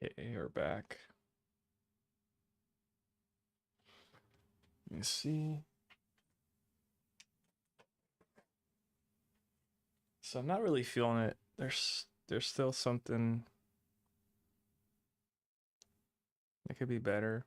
Okay, we're back. Let me see. So I'm not really feeling it. There's still something that could be better.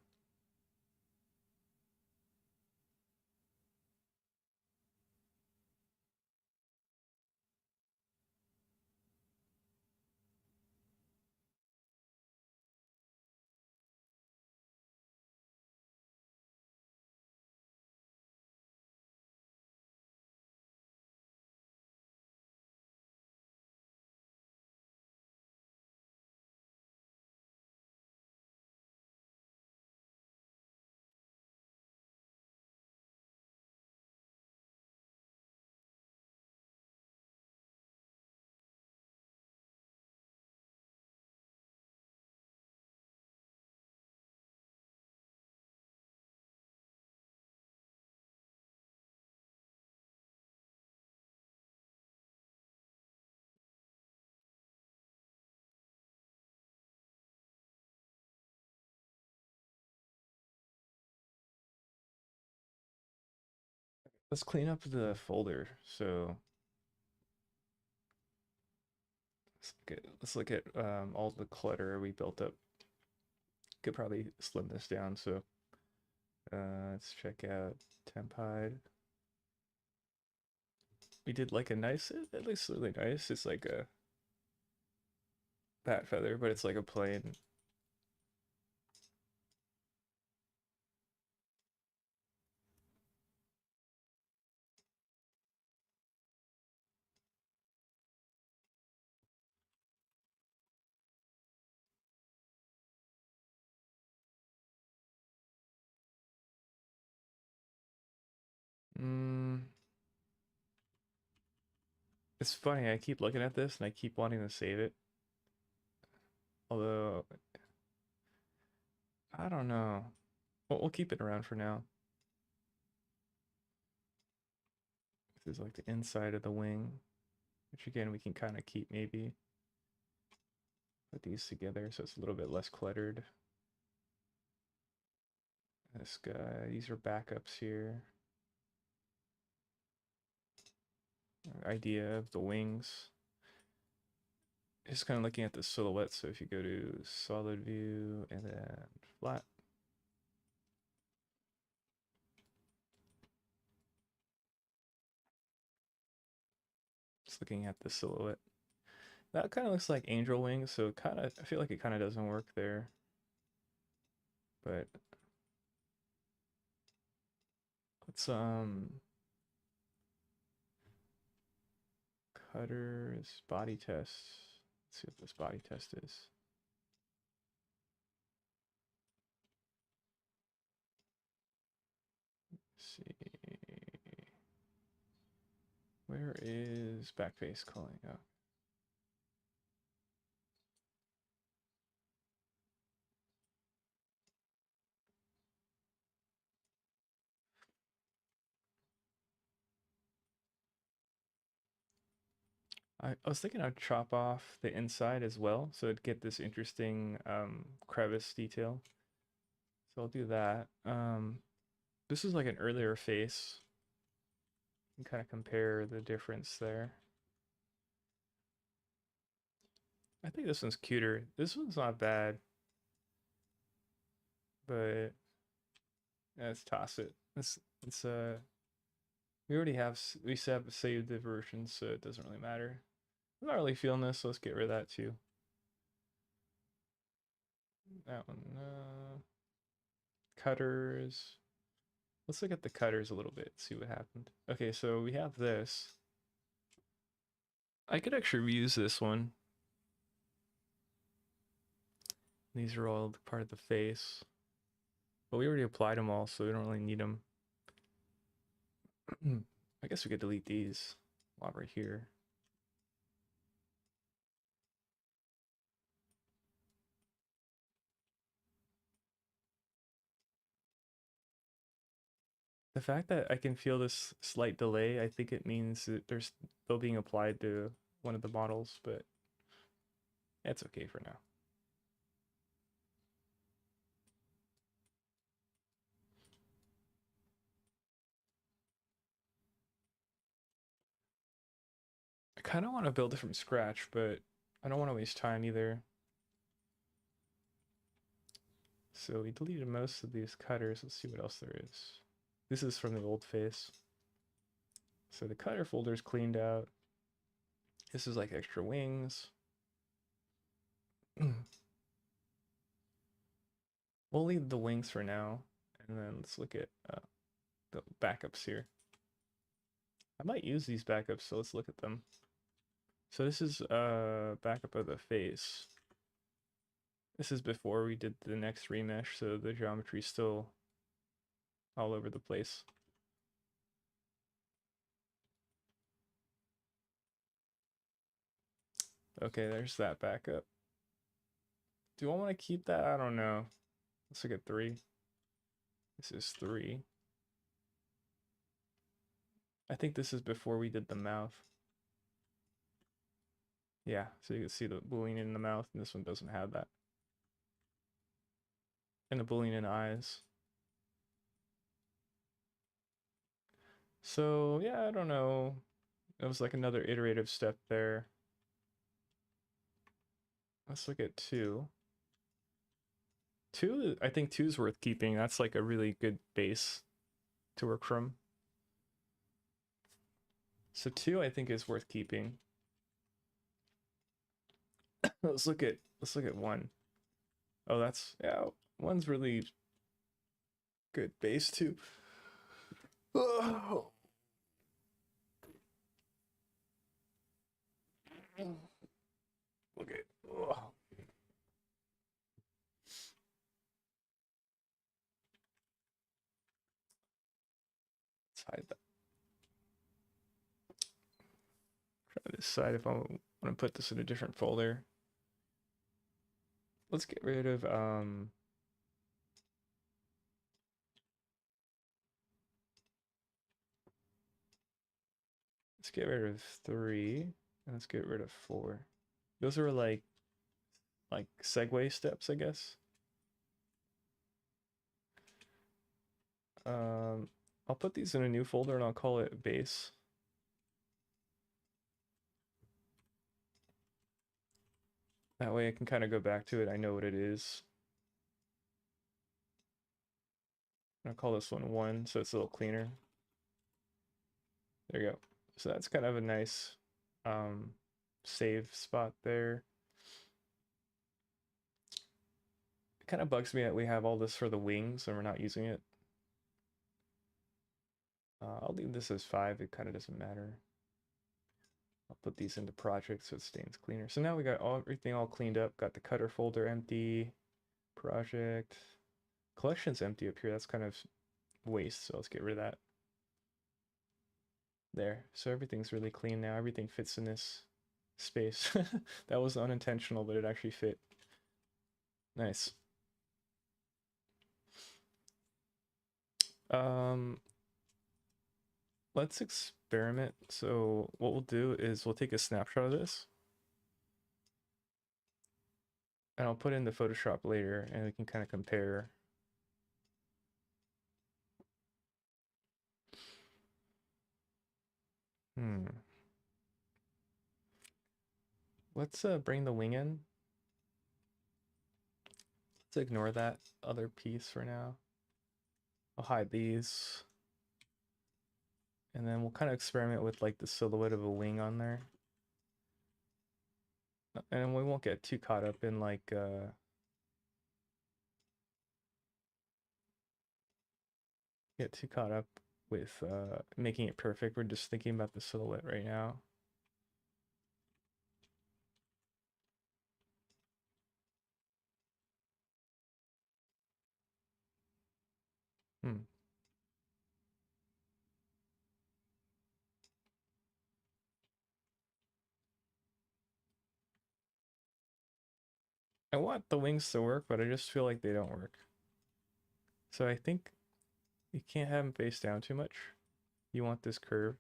Let's clean up the folder. So let's look at all the clutter we built up. Could probably slim this down. So let's check out temp hide. We did like a nice, at least really nice. It's like a bat feather, but it's like a plain. Mm, it's funny. I keep looking at this and I keep wanting to save it. Although I don't know. We'll keep it around for now. This is like the inside of the wing, which again we can kind of keep maybe. Put these together so it's a little bit less cluttered. This guy, these are backups here. Idea of the wings. Just kind of looking at the silhouette. So if you go to solid view and then flat. Just looking at the silhouette. That kind of looks like angel wings, so kind of I feel like it kind of doesn't work there. But let's cutters body test. Let's see what this body test is. Let's see. Where is backface calling? Oh. I was thinking I'd chop off the inside as well, so it'd get this interesting crevice detail. So I'll do that. This is like an earlier face. You can kind of compare the difference there. I think this one's cuter. This one's not bad, but let's toss it. It's we already have we have saved the version, so it doesn't really matter. I'm not really feeling this, so let's get rid of that too. That one, cutters. Let's look at the cutters a little bit, see what happened. Okay, so we have this. I could actually reuse this one. These are all part of the face. But we already applied them all, so we don't really need them. I guess we could delete these while we're here. The fact that I can feel this slight delay, I think it means that they're still being applied to one of the models, but it's okay for now. I kind of want to build it from scratch, but I don't want to waste time either. So we deleted most of these cutters. Let's see what else there is. This is from the old face. So the cutter folder is cleaned out. This is like extra wings. We'll leave the wings for now. And then let's look at the backups here. I might use these backups, so let's look at them. So this is a backup of the face. This is before we did the next remesh, so the geometry's still all over the place. Okay, there's that backup. Do I want to keep that? I don't know. Let's look at 3. This is 3. I think this is before we did the mouth. Yeah, so you can see the Boolean in the mouth, and this one doesn't have that. And the Boolean in eyes. So, yeah, I don't know. It was like another iterative step there. Let's look at 2. 2, I think 2 is worth keeping. That's like a really good base to work from. So 2, I think, is worth keeping. let's look at 1. Oh, that's, yeah, 1's really good base too. Oh. Okay. Oh. Let's hide that. Try to decide if I want to put this in a different folder. Let's get rid of let's get rid of 3 and let's get rid of 4. Those are like segue steps, I guess. I'll put these in a new folder and I'll call it base. That way I can kind of go back to it. I know what it is. I'll call this one 1 so it's a little cleaner. There you go. So that's kind of a nice save spot there. It kind of bugs me that we have all this for the wings and we're not using it. I'll leave this as 5. It kind of doesn't matter. I'll put these into projects so it stays cleaner. So now we got everything all cleaned up. Got the cutter folder empty. Project. Collection's empty up here. That's kind of waste, so let's get rid of that. There. So everything's really clean now. Everything fits in this space. That was unintentional, but it actually fit. Nice. Let's experiment. So what we'll do is we'll take a snapshot of this. And I'll put in the Photoshop later and we can kind of compare. Let's bring the wing in. Let's ignore that other piece for now. I'll hide these. And then we'll kind of experiment with like the silhouette of a wing on there. And we won't get too caught up in like get too caught up with making it perfect. We're just thinking about the silhouette right now. I want the wings to work, but I just feel like they don't work. So I think you can't have them face down too much. You want this curve.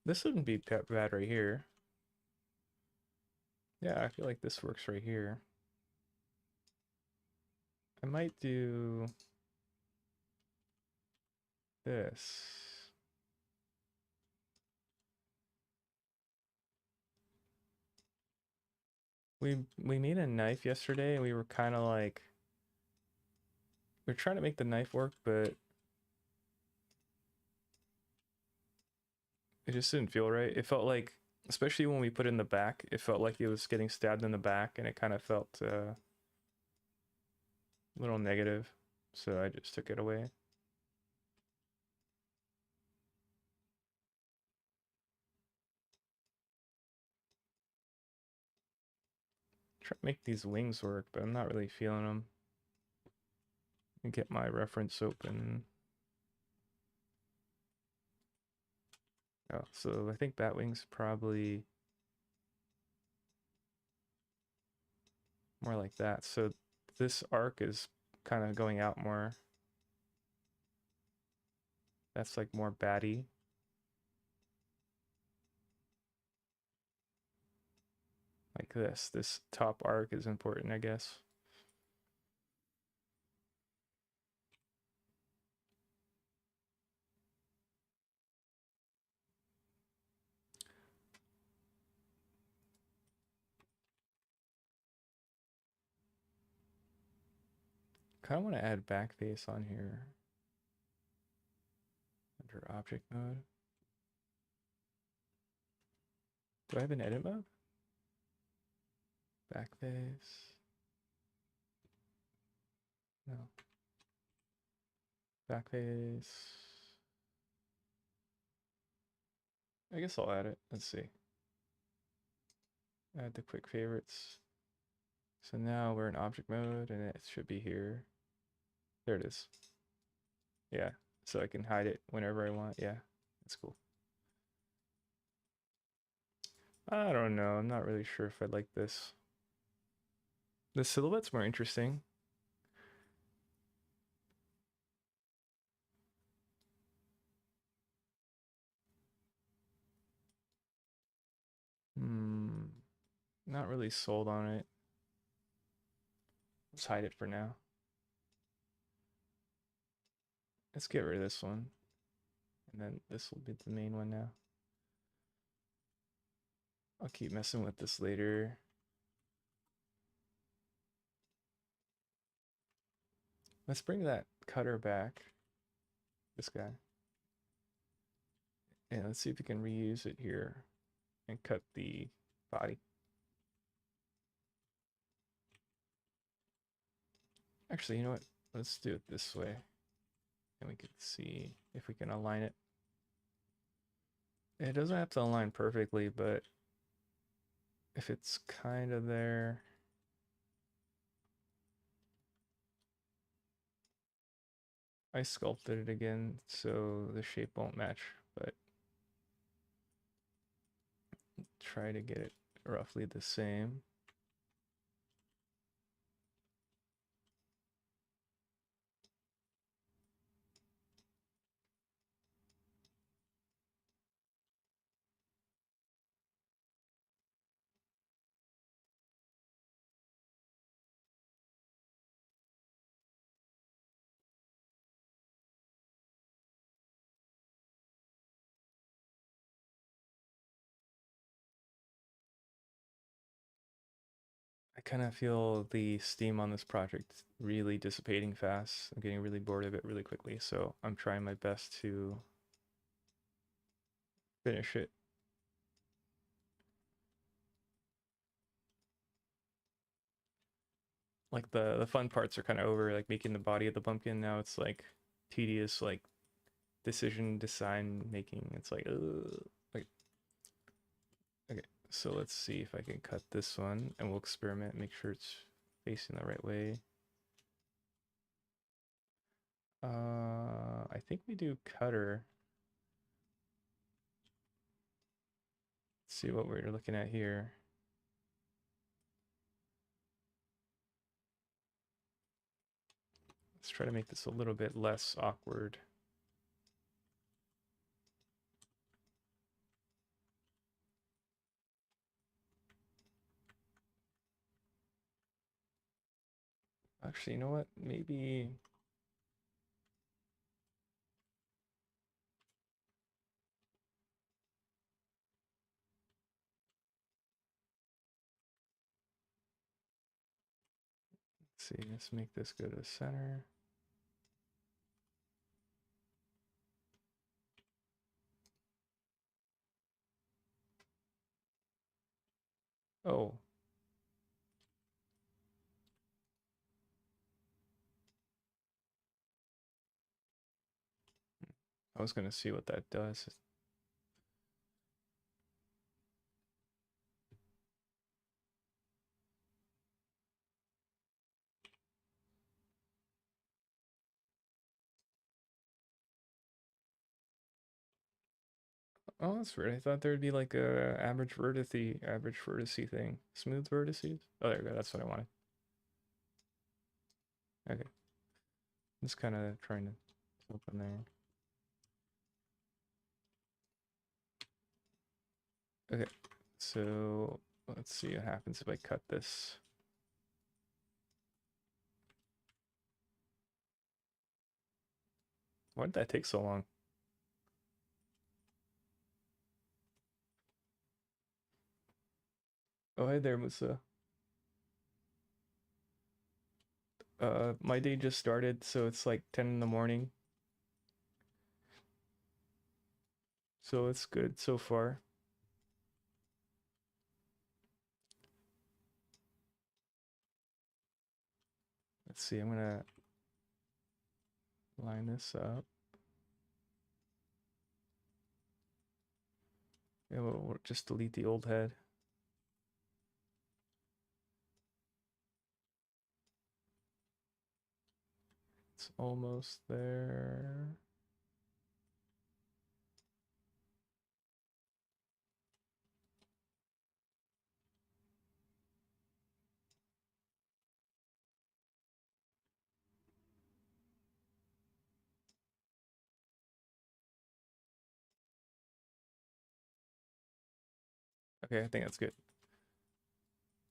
This wouldn't be bad right here. Yeah, I feel like this works right here. I might do this. We made a knife yesterday and we were kind of like we're trying to make the knife work, but it just didn't feel right. It felt like, especially when we put it in the back, it felt like it was getting stabbed in the back, and it kind of felt a little negative. So I just took it away. Try to make these wings work, but I'm not really feeling them. And get my reference open. Oh, so I think bat wings probably more like that. So this arc is kind of going out more. That's like more batty. Like this. This top arc is important, I guess. Kind of want to add back face on here under object mode. Do I have an edit mode? Back face. No. Back face. I guess I'll add it. Let's see. Add the quick favorites. So now we're in object mode and it should be here. There it is. Yeah. So I can hide it whenever I want. Yeah. That's cool. I don't know. I'm not really sure if I like this. The silhouette's more interesting. Hmm. Not really sold on it. Let's hide it for now. Let's get rid of this one. And then this will be the main one now. I'll keep messing with this later. Let's bring that cutter back. This guy. And let's see if we can reuse it here and cut the body. Actually, you know what? Let's do it this way. And we can see if we can align it. It doesn't have to align perfectly, but if it's kind of there. I sculpted it again so the shape won't match, but try to get it roughly the same. I kind of feel the steam on this project really dissipating fast. I'm getting really bored of it really quickly, so I'm trying my best to finish it. Like the fun parts are kind of over, like making the body of the pumpkin. Now it's like tedious, like decision design making. It's like, like okay. So let's see if I can cut this one, and we'll experiment. Make sure it's facing the right way. I think we do cutter. Let's see what we're looking at here. Let's try to make this a little bit less awkward. Actually, you know what? Maybe see, let's make this go to center. Oh, I was gonna see what that does. Oh, that's weird. I thought there'd be like a average vertice thing. Smooth vertices? Oh, there we go. That's what I wanted. Okay. Just kind of trying to open there. Okay. So let's see what happens if I cut this. Why did that take so long? Oh, hey there, Musa. My day just started, so it's like 10 in the morning. So it's good so far. Let's see, I'm gonna line this up. Yeah, we'll just delete the old head. It's almost there. Okay, I think that's good.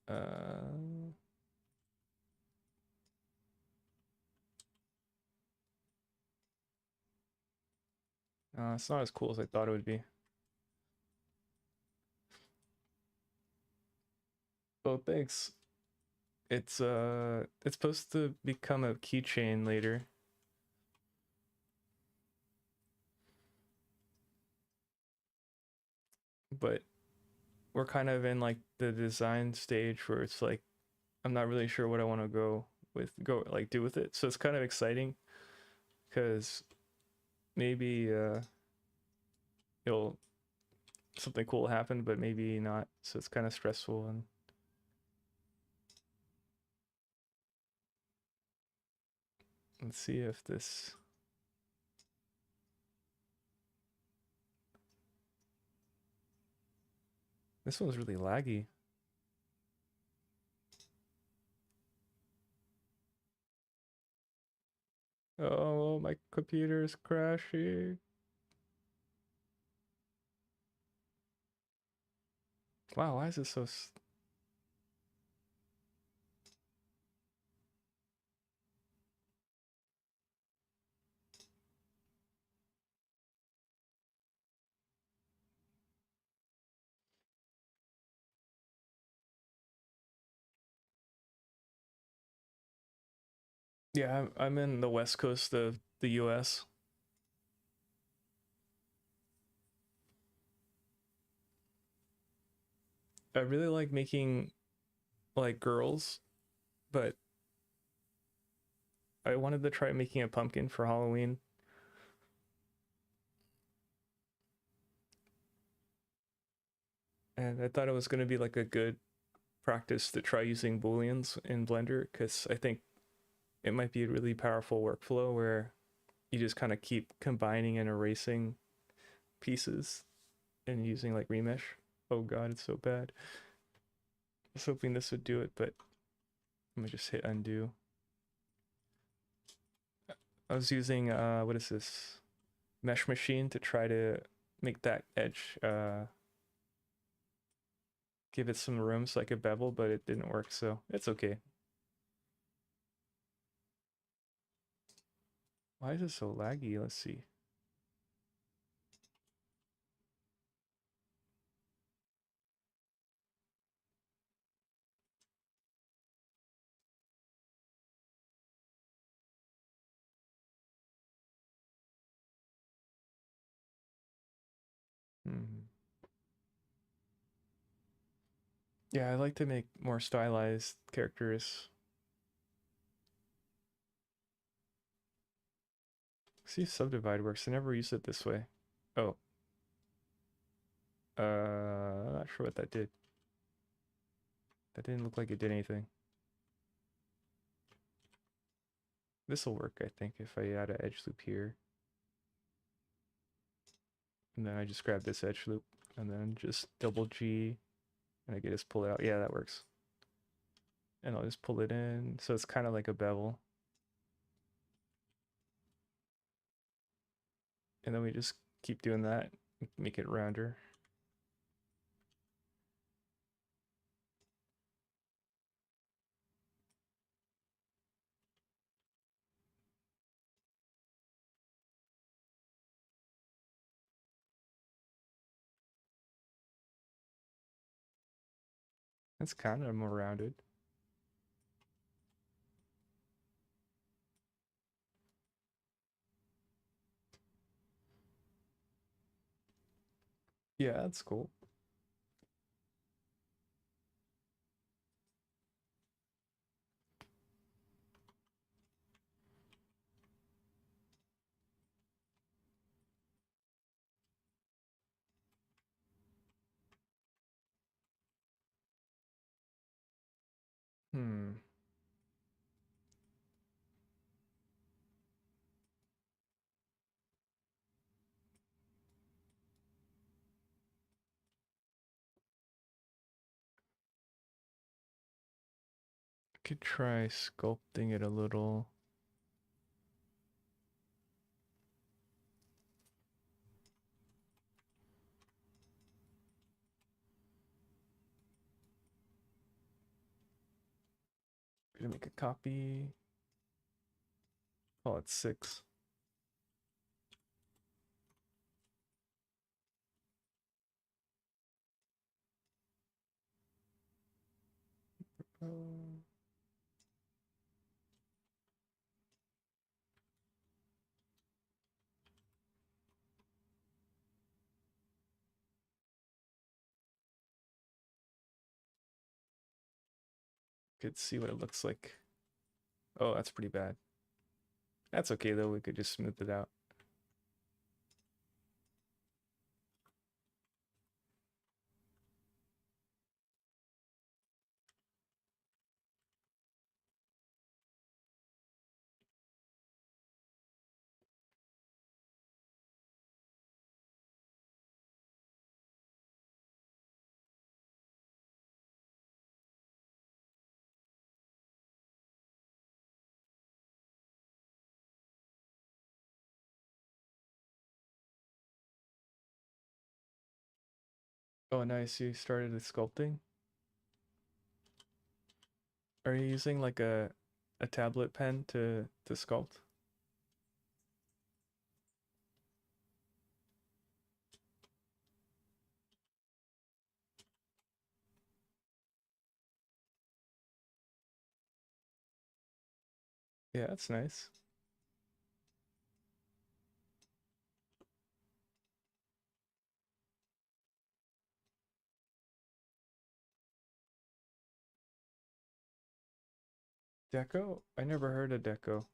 Uh, it's not as cool as I thought it would be. Oh, thanks. It's supposed to become a keychain later. But we're kind of in like the design stage where it's like I'm not really sure what I want to do with it. So it's kind of exciting because maybe it'll something cool will happen, but maybe not. So it's kind of stressful. And let's see if this one's really laggy. Oh, my computer is crashing. Wow, why is it so? Yeah, I'm in the west coast of the U.S. I really like making like girls, but I wanted to try making a pumpkin for Halloween. And I thought it was going to be like a good practice to try using Booleans in Blender because I think it might be a really powerful workflow where you just kind of keep combining and erasing pieces and using like remesh. Oh god, it's so bad. I was hoping this would do it, but let me just hit undo. I was using what is this? Mesh machine to try to make that edge give it some room so I could bevel, but it didn't work, so it's okay. Why is it so laggy? Let's see. Yeah, I like to make more stylized characters. See if subdivide works. I never used it this way. Oh, I'm not sure what that did. That didn't look like it did anything. This will work, I think, if I add an edge loop here. And then I just grab this edge loop and then just double G and I can just pull it out. Yeah, that works. And I'll just pull it in. So it's kind of like a bevel. And then we just keep doing that, make it rounder. That's kind of more rounded. Yeah, that's cool. Hmm. Could try sculpting it a little. Gonna make a copy. Call it 6. Could see what it looks like. Oh, that's pretty bad. That's okay though, we could just smooth it out. Oh, nice, you started with sculpting? Are you using like a tablet pen to sculpt? Yeah, that's nice. Deco? I never heard of Deco.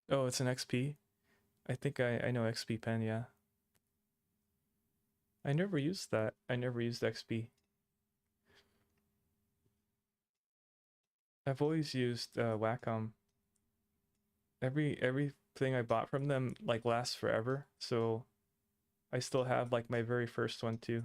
Oh, it's an XP? I think I know XP pen, yeah. I never used that. I never used XP. I've always used Wacom. Everything I bought from them like lasts forever, so I still have like my very first one too.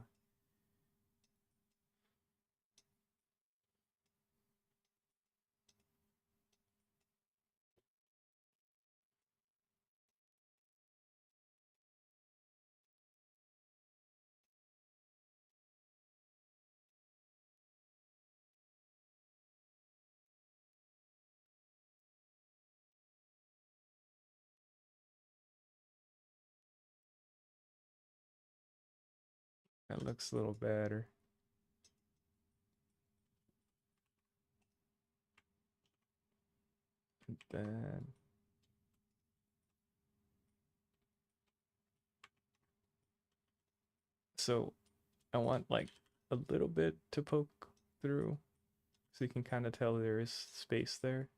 That looks a little better. And then So I want like a little bit to poke through so you can kind of tell there is space there.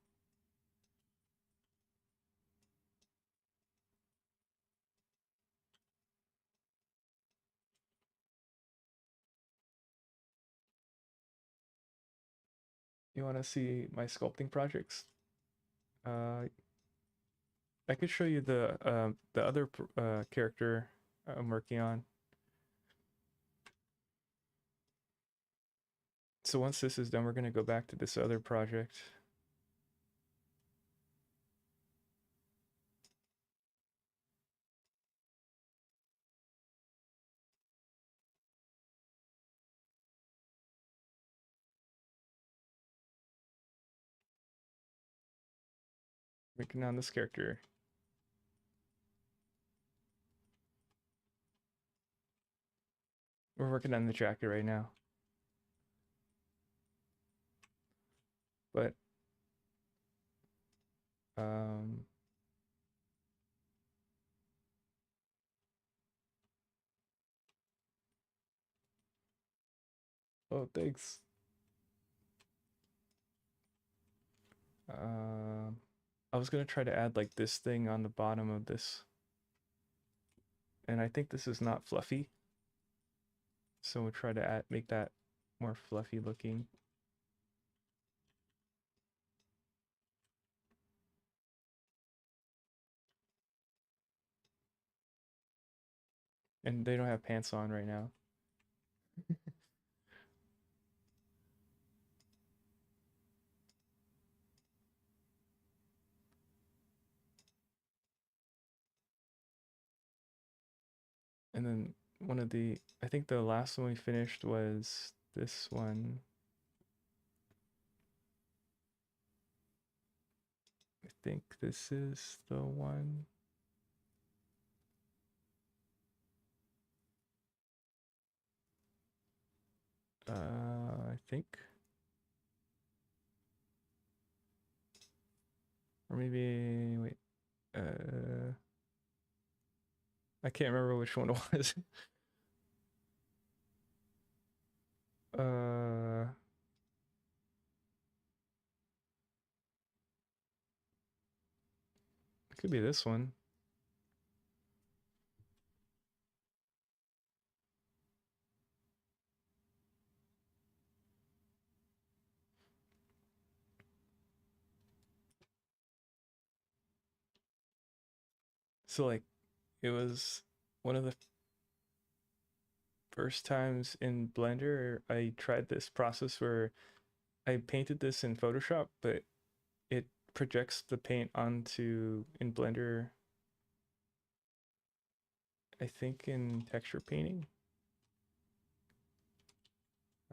You want to see my sculpting projects? Uh, I could show you the other character I'm working on. So once this is done, we're gonna go back to this other project. Working on this character. We're working on the jacket right now. But um oh thanks. Um I was gonna try to add like this thing on the bottom of this. And I think this is not fluffy. So we'll try to make that more fluffy looking. And they don't have pants on right now. And then I think the last one we finished was this one. I think this is the one. I think. Or maybe, wait. I can't remember which one it was. uh, it could be this one. So like, it was one of the first times in Blender I tried this process where I painted this in Photoshop, but it projects the paint onto in Blender. I think in texture painting.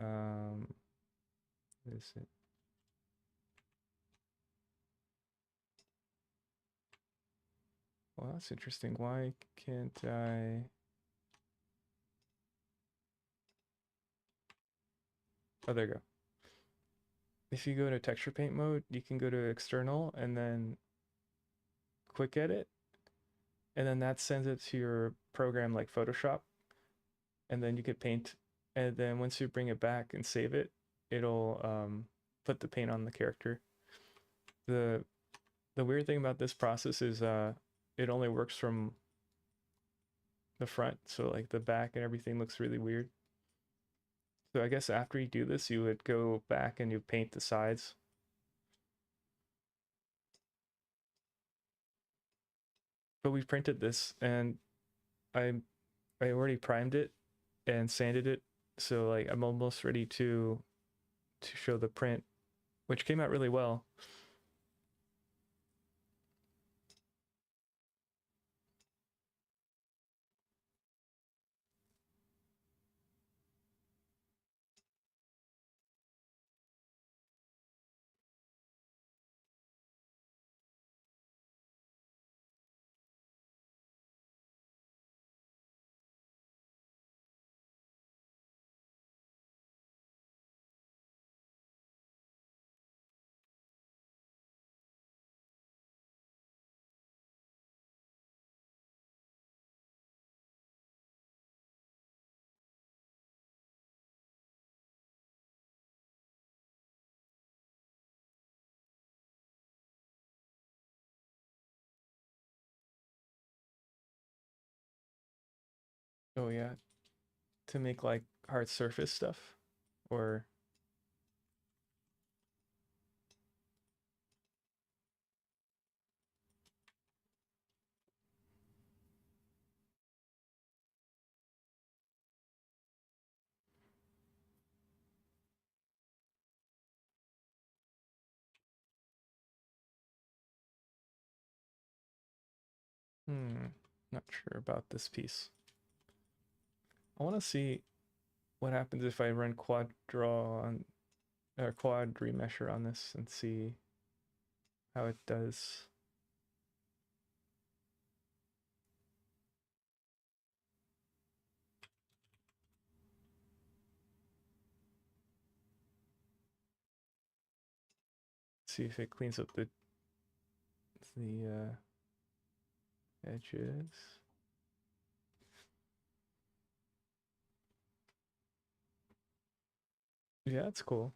Um, is it? Well, that's interesting. Why can't I? Oh, there you go. If you go to texture paint mode, you can go to external and then quick edit, and then that sends it to your program like Photoshop, and then you could paint. And then once you bring it back and save it, it'll put the paint on the character. The the weird thing about this process is it only works from the front, so like the back and everything looks really weird. So I guess after you do this, you would go back and you paint the sides. But we printed this and I I already primed it and sanded it, so like I'm almost ready to show the print, which came out really well. Oh yeah, to make like hard surface stuff, or not sure about this piece. I want to see what happens if I run quad draw on or quad remesher on this and see how it does. See if it cleans up the edges. Yeah, that's cool.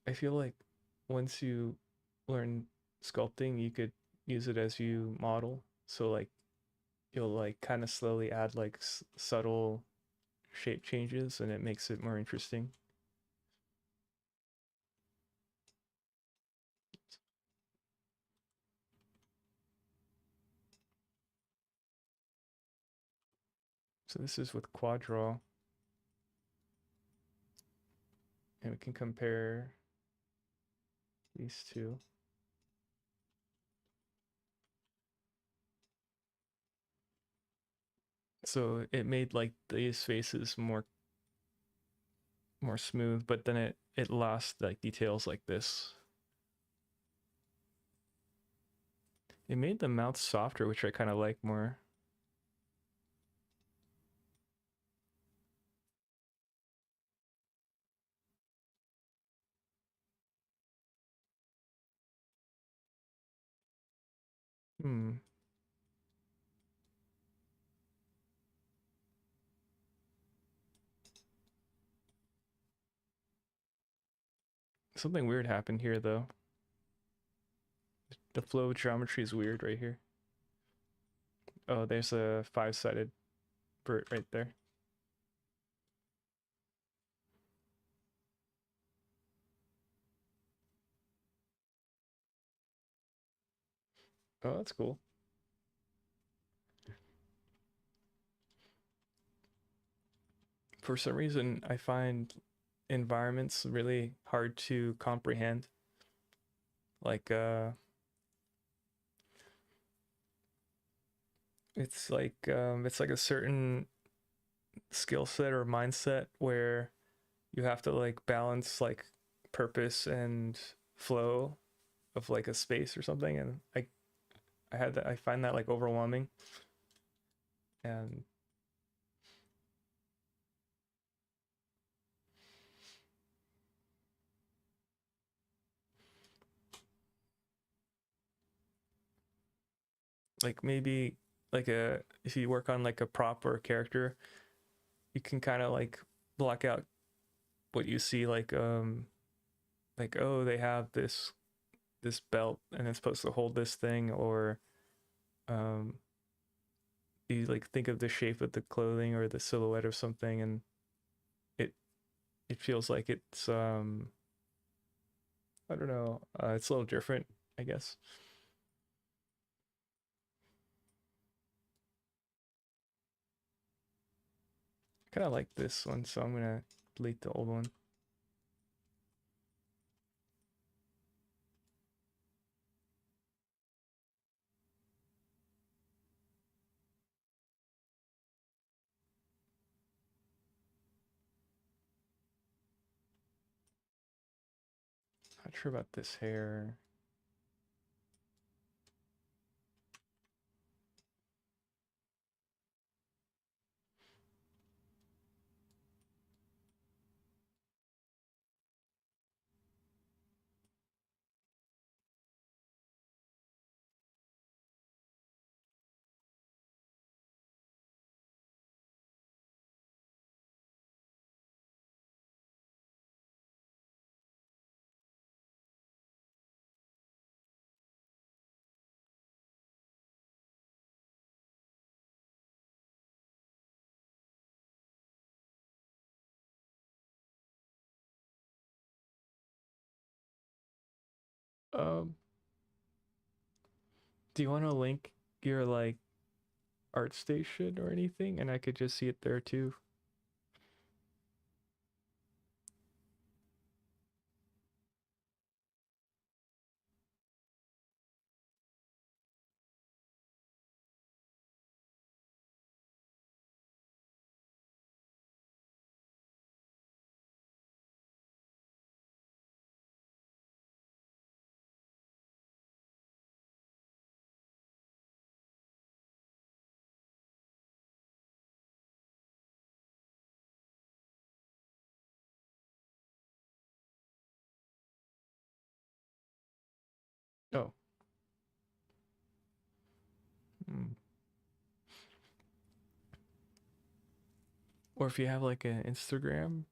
I feel like once you learn sculpting, you could use it as you model. So like you'll like kind of slowly add like subtle shape changes and it makes it more interesting. So this is with quad draw and we can compare these two. So it made like these faces more smooth, but then it lost like details like this. It made the mouth softer, which I kind of like more. Hmm. Something weird happened here though. The flow of geometry is weird right here. Oh, there's a five-sided vert right there. Oh, that's cool. For some reason, I find environments really hard to comprehend. Like, it's like a certain skill set or mindset where you have to like balance like purpose and flow of like a space or something, and I find that like overwhelming, and like maybe like a if you work on like a prop or a character, you can kind of like block out what you see like oh they have this belt and it's supposed to hold this thing, or um you like think of the shape of the clothing or the silhouette of something, and it it feels like it's I don't know, it's a little different, I guess. I kind of like this one, so I'm gonna delete the old one. Not sure about this hair. Um, do you want to link your like art station or anything, and I could just see it there too? Oh, hmm. Or if you have like an Instagram.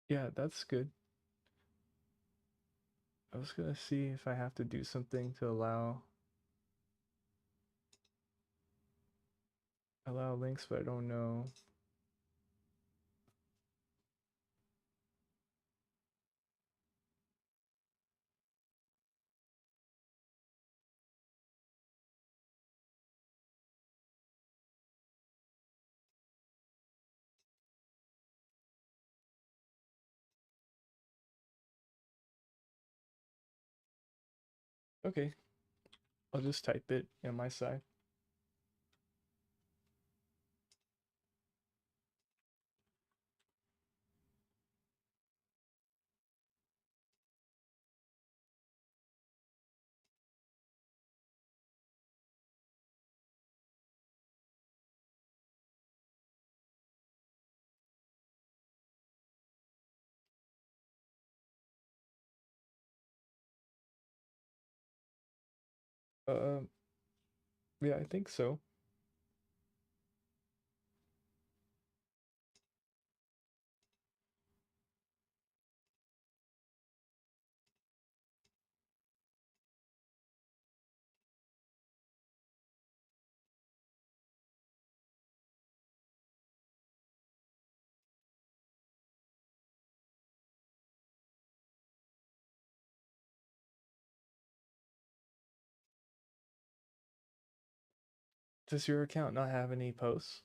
Yeah, that's good. I was gonna see if I have to do something to allow links, but I don't know. Okay, I'll just type it on my side. Um, yeah, I think so. Does your account not have any posts?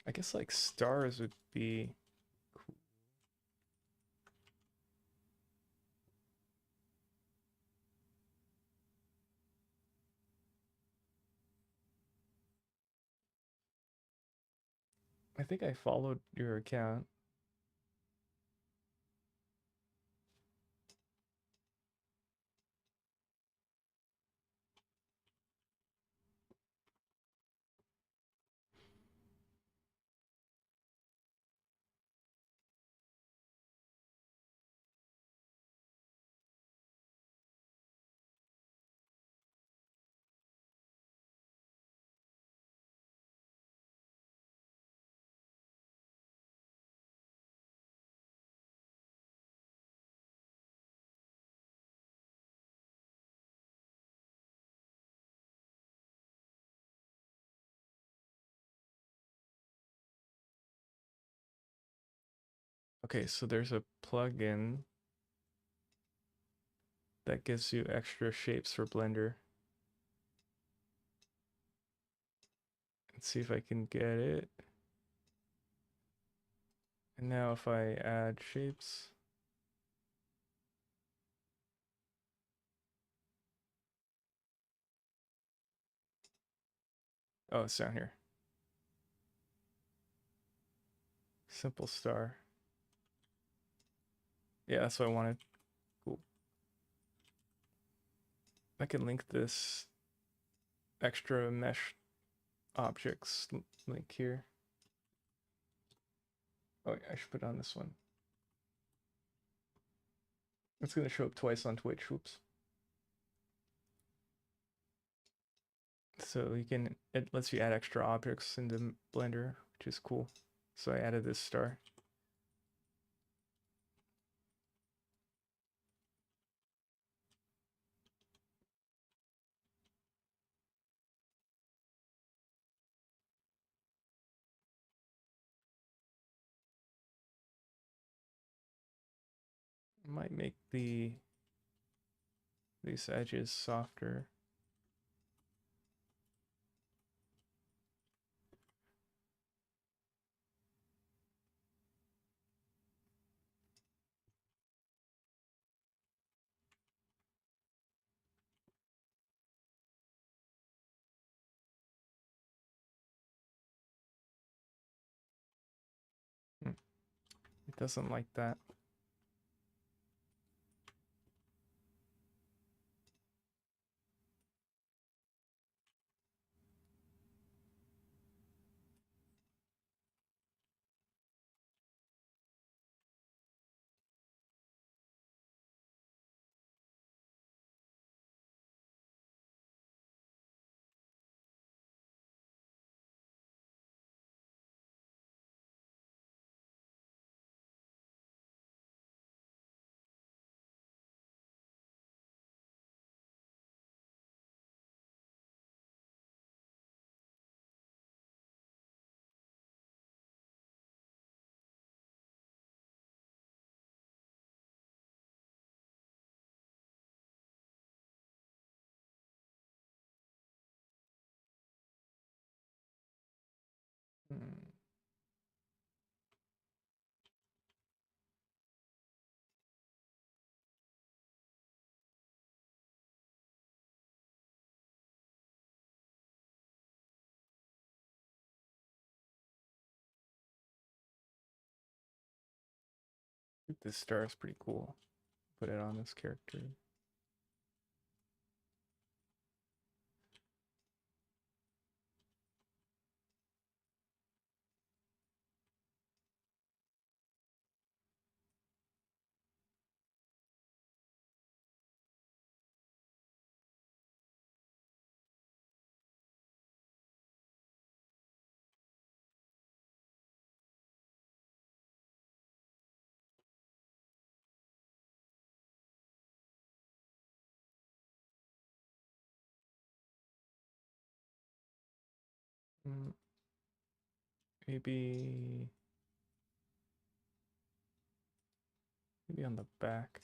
I guess like stars would be cool. I think I followed your account. Okay, so there's a plugin that gives you extra shapes for Blender. Let's see if I can get it. And now if I add shapes, oh, it's down here. Simple star. Yeah, that's what I wanted. Cool. I can link this extra mesh objects link here. Oh, yeah, I should put it on this one. It's going to show up twice on Twitch. Whoops. So you can, it lets you add extra objects into Blender, which is cool. So I added this star. Might make these edges softer. It doesn't like that. Hmm. This star is pretty cool. Put it on this character. Mm, maybe on the back.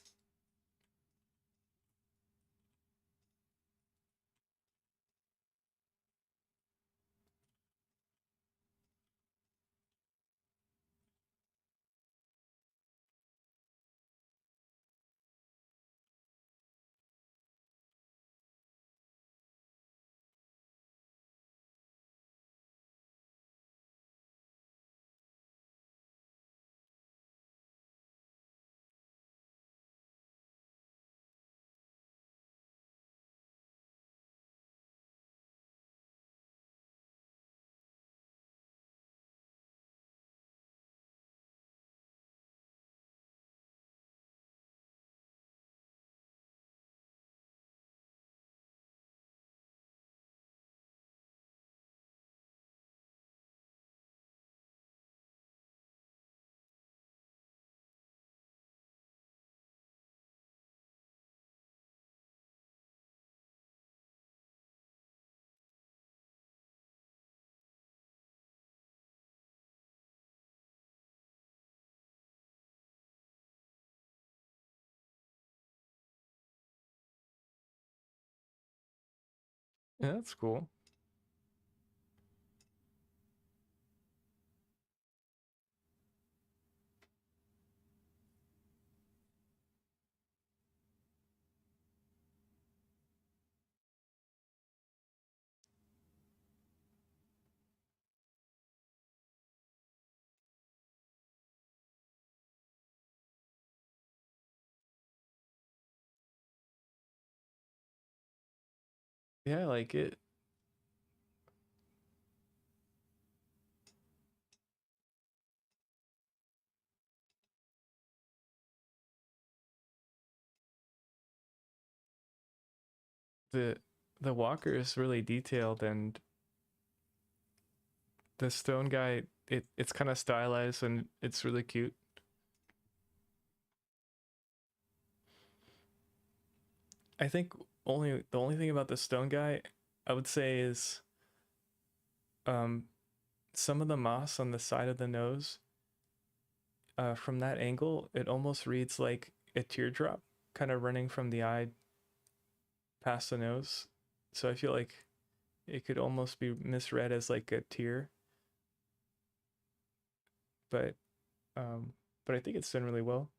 Yeah, that's cool. Yeah, I like it. The the walker is really detailed, and the stone guy, it's kind of stylized and it's really cute. I think the only thing about the stone guy I would say is um some of the moss on the side of the nose, from that angle, it almost reads like a teardrop kind of running from the eye past the nose. So I feel like it could almost be misread as like a tear, but um, but I think it's done really well.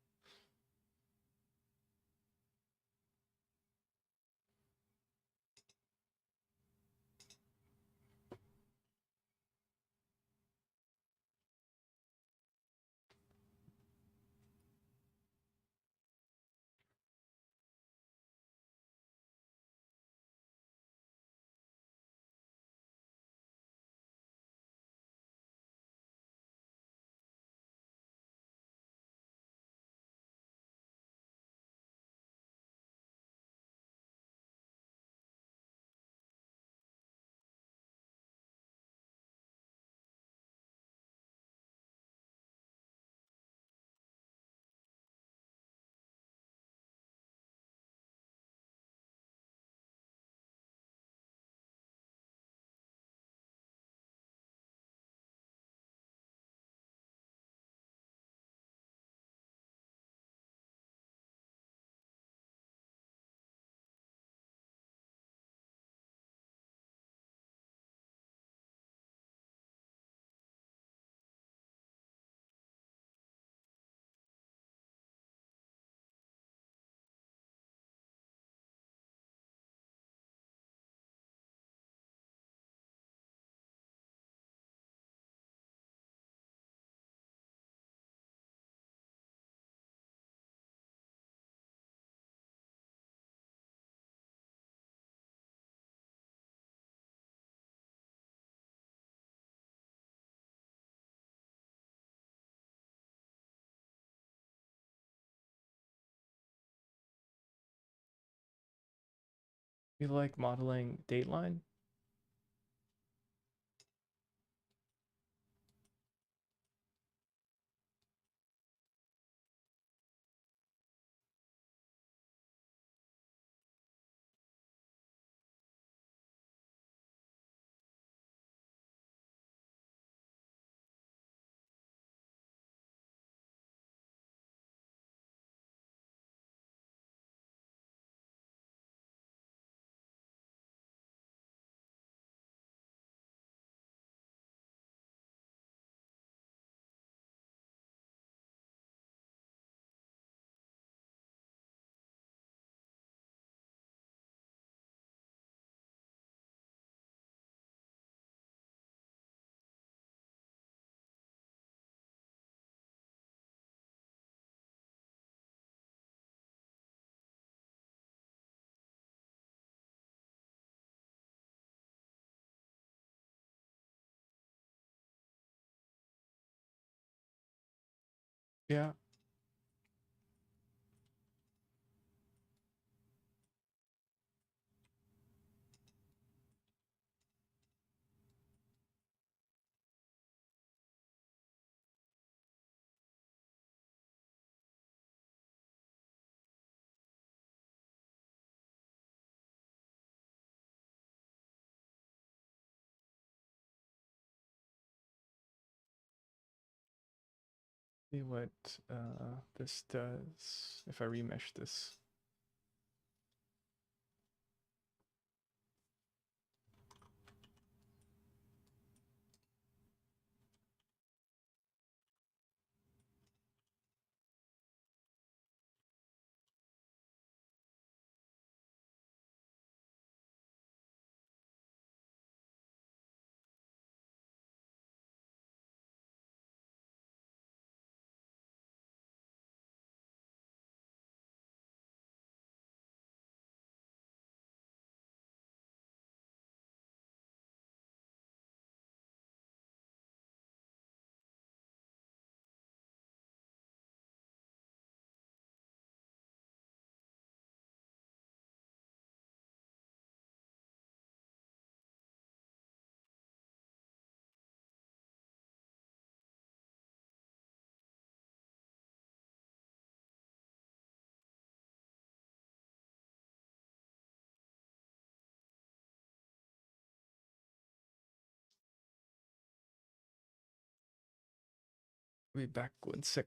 You like modeling Dateline? Yeah, see what this does if I remesh this. Be back 1 sec.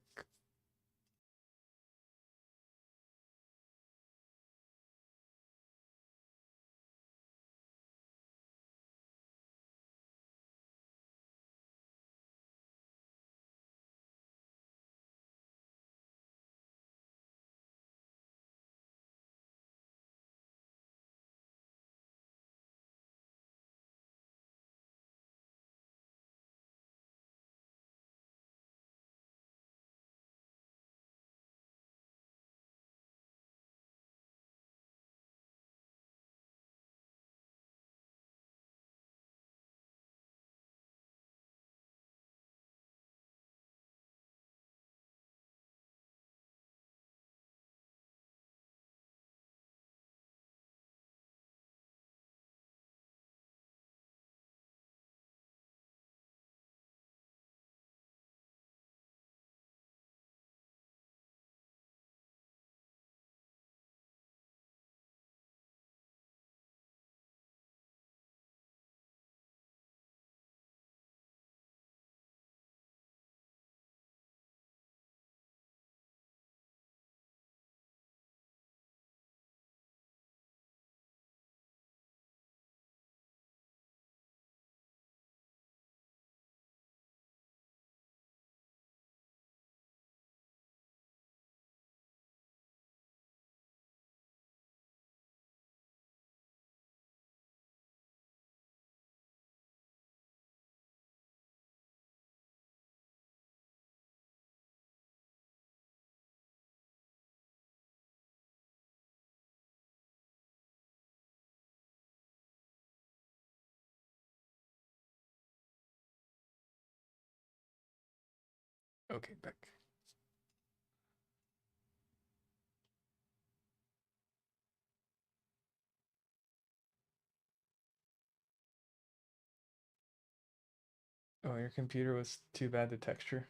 Okay, back. Oh, your computer was too bad the texture.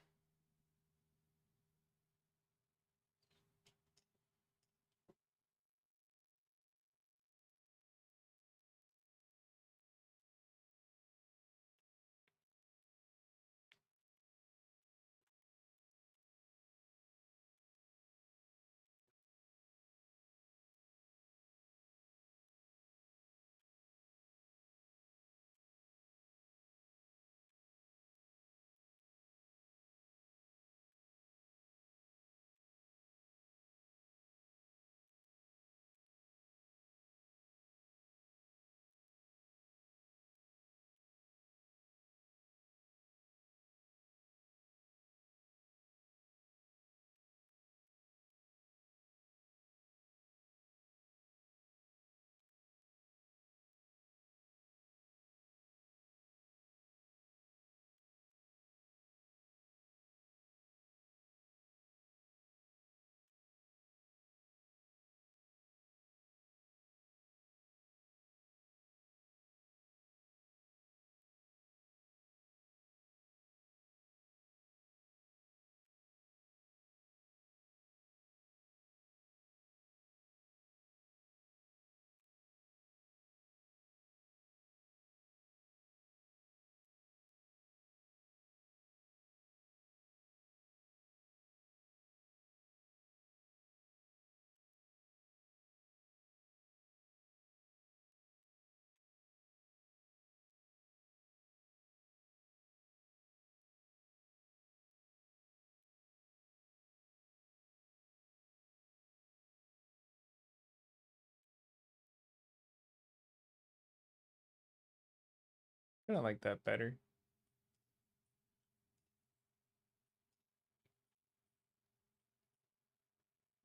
I don't like that better.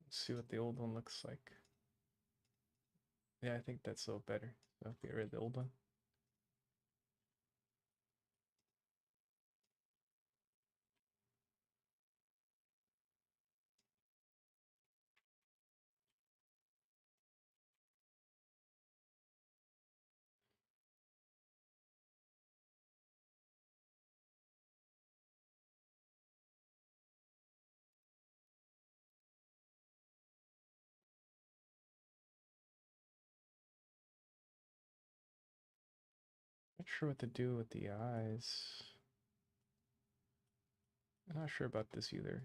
Let's see what the old one looks like. Yeah, I think that's so better. So get rid of the old one. Not sure what to do with the eyes. I'm not sure about this either.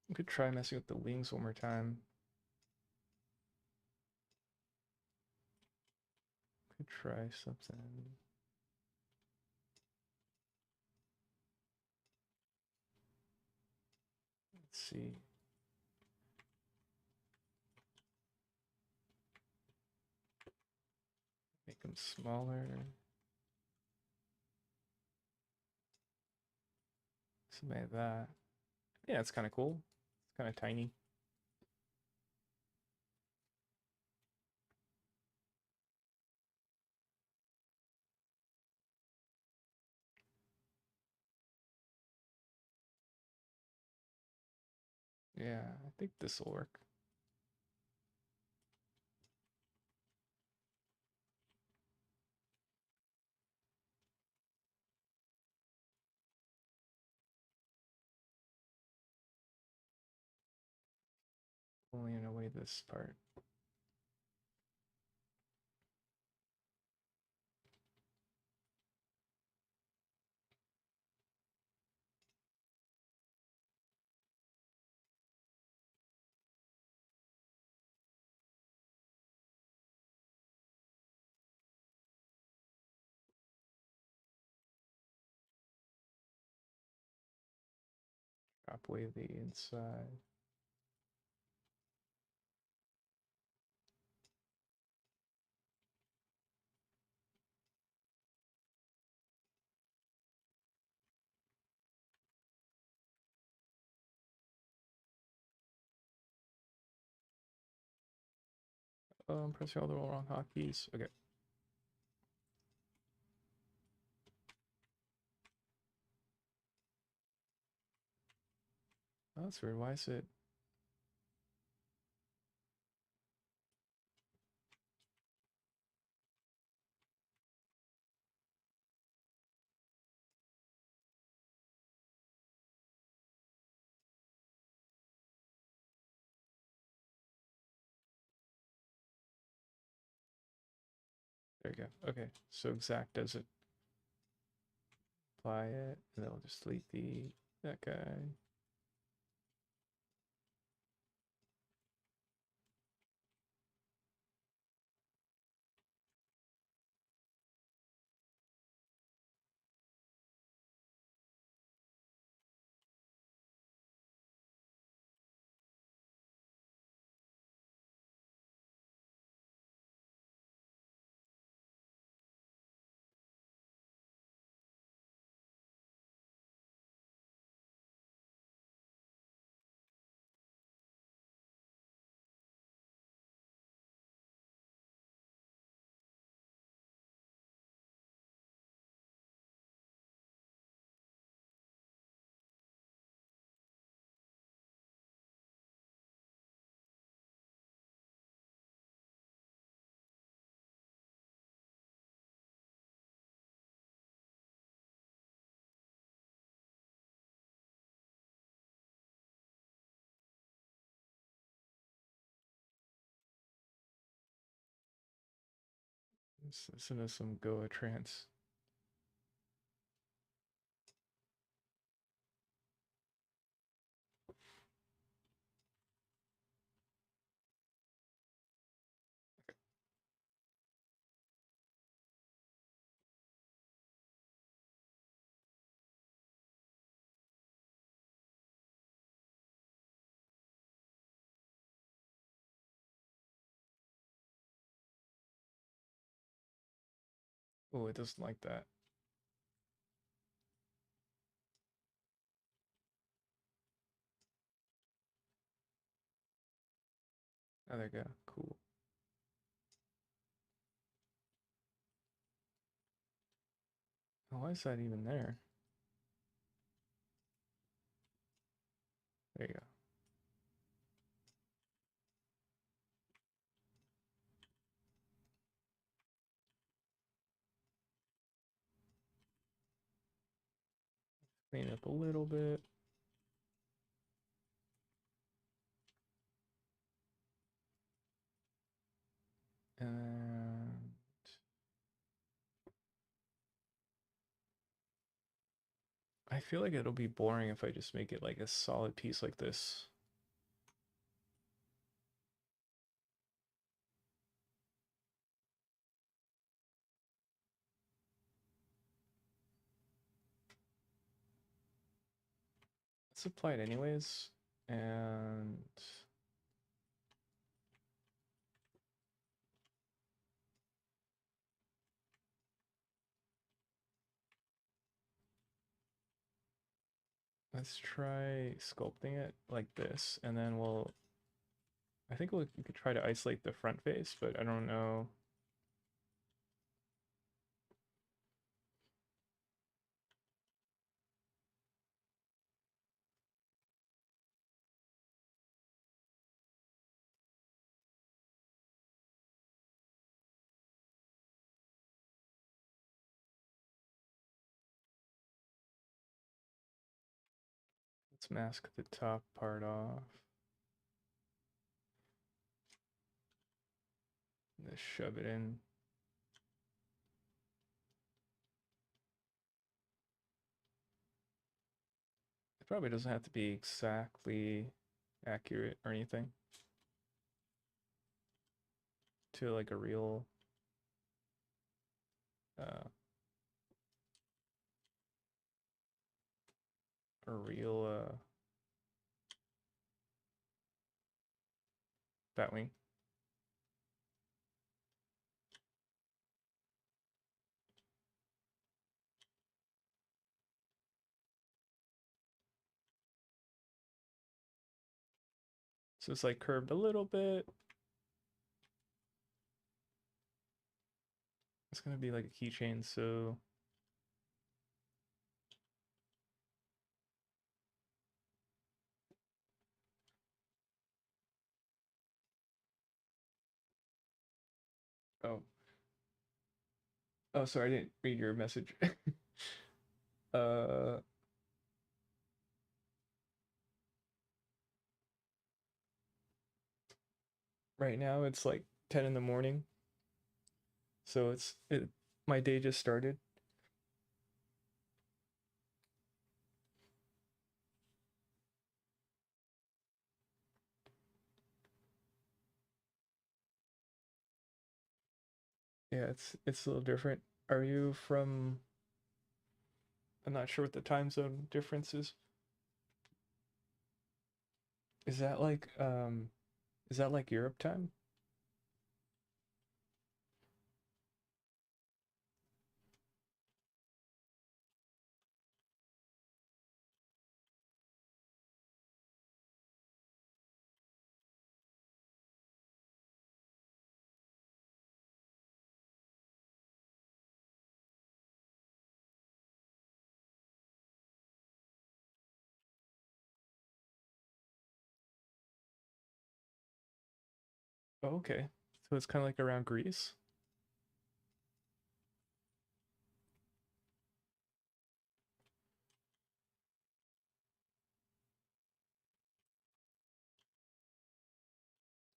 We could try messing with the wings one more time. Could try something. Let's see. Make them smaller. Something like that. Yeah, it's kind of cool. It's kind of tiny. Yeah, I think this will work. Only in a way this part. Drop away the inside. Oh, I'm pressing all the wrong hotkeys. Okay. Oh, that's weird. Why is it? There you go. Okay, so exact does it. Apply it, and then we'll just delete that guy. Send us some Goa trance. Oh, it doesn't like that. Oh, there you go. Cool. Oh, why is that even there? There you go. Clean it up a little bit. And I feel like it'll be boring if I just make it like a solid piece like this. Let's apply it anyways. And let's try sculpting it like this. And then I think we could try to isolate the front face, but I don't know. Let's mask the top part off. Let's shove it in. It probably doesn't have to be exactly accurate or anything to like uh, a real batwing. So it's like curved a little bit. It's gonna be like a keychain, so oh oh sorry, I didn't read your message. uh right now it's like 10 in the morning, so my day just started. Yeah, it's a little different. Are you from I'm not sure what the time zone difference is. Is that like Europe time? Oh, okay. So it's kind of like around Greece.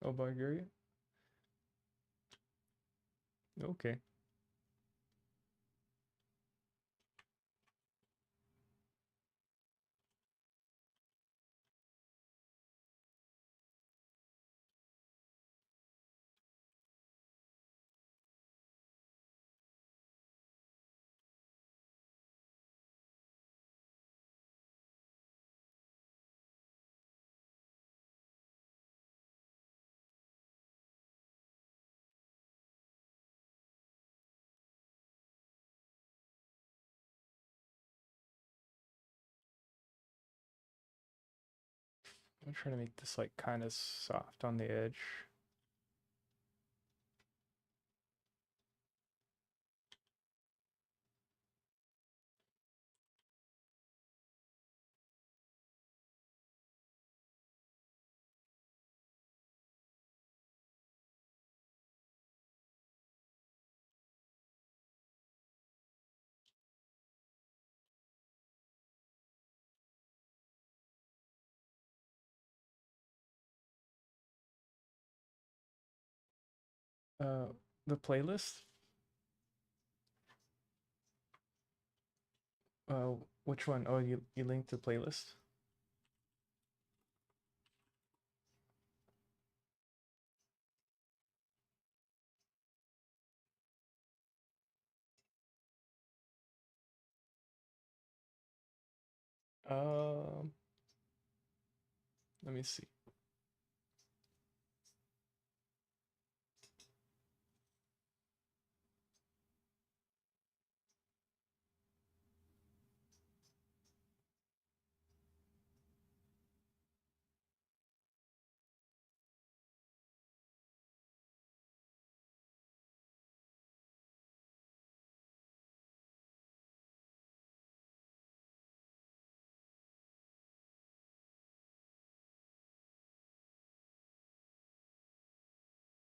Oh, Bulgaria. Okay. I'm trying to make this like kind of soft on the edge. Uh, the playlist. Which one? Oh, you linked the playlist? Um, Let me see.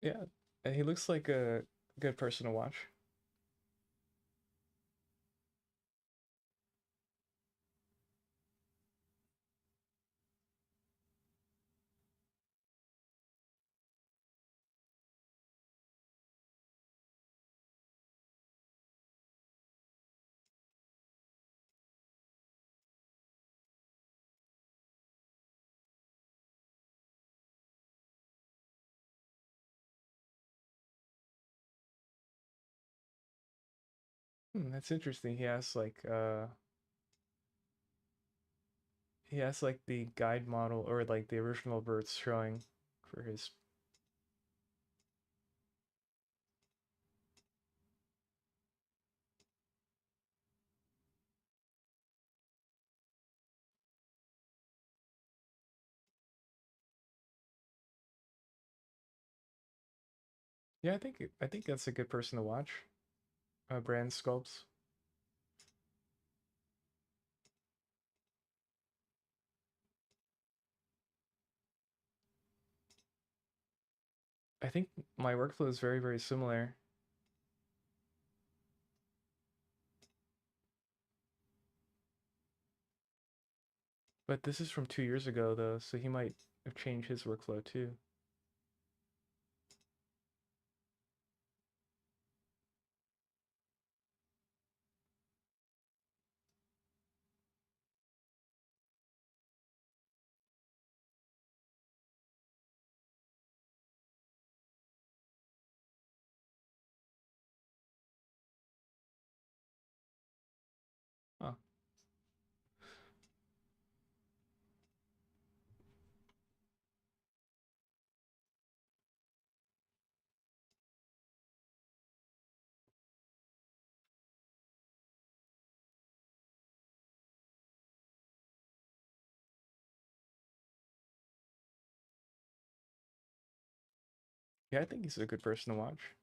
Yeah, and he looks like a good person to watch. That's interesting. He has like the guide model or like the original birds showing for his. Yeah, I think that's a good person to watch. Brand sculpts. I think my workflow is very similar, but this is from 2 years ago though, so he might have changed his workflow too. Huh. Yeah, I think he's a good person to watch. I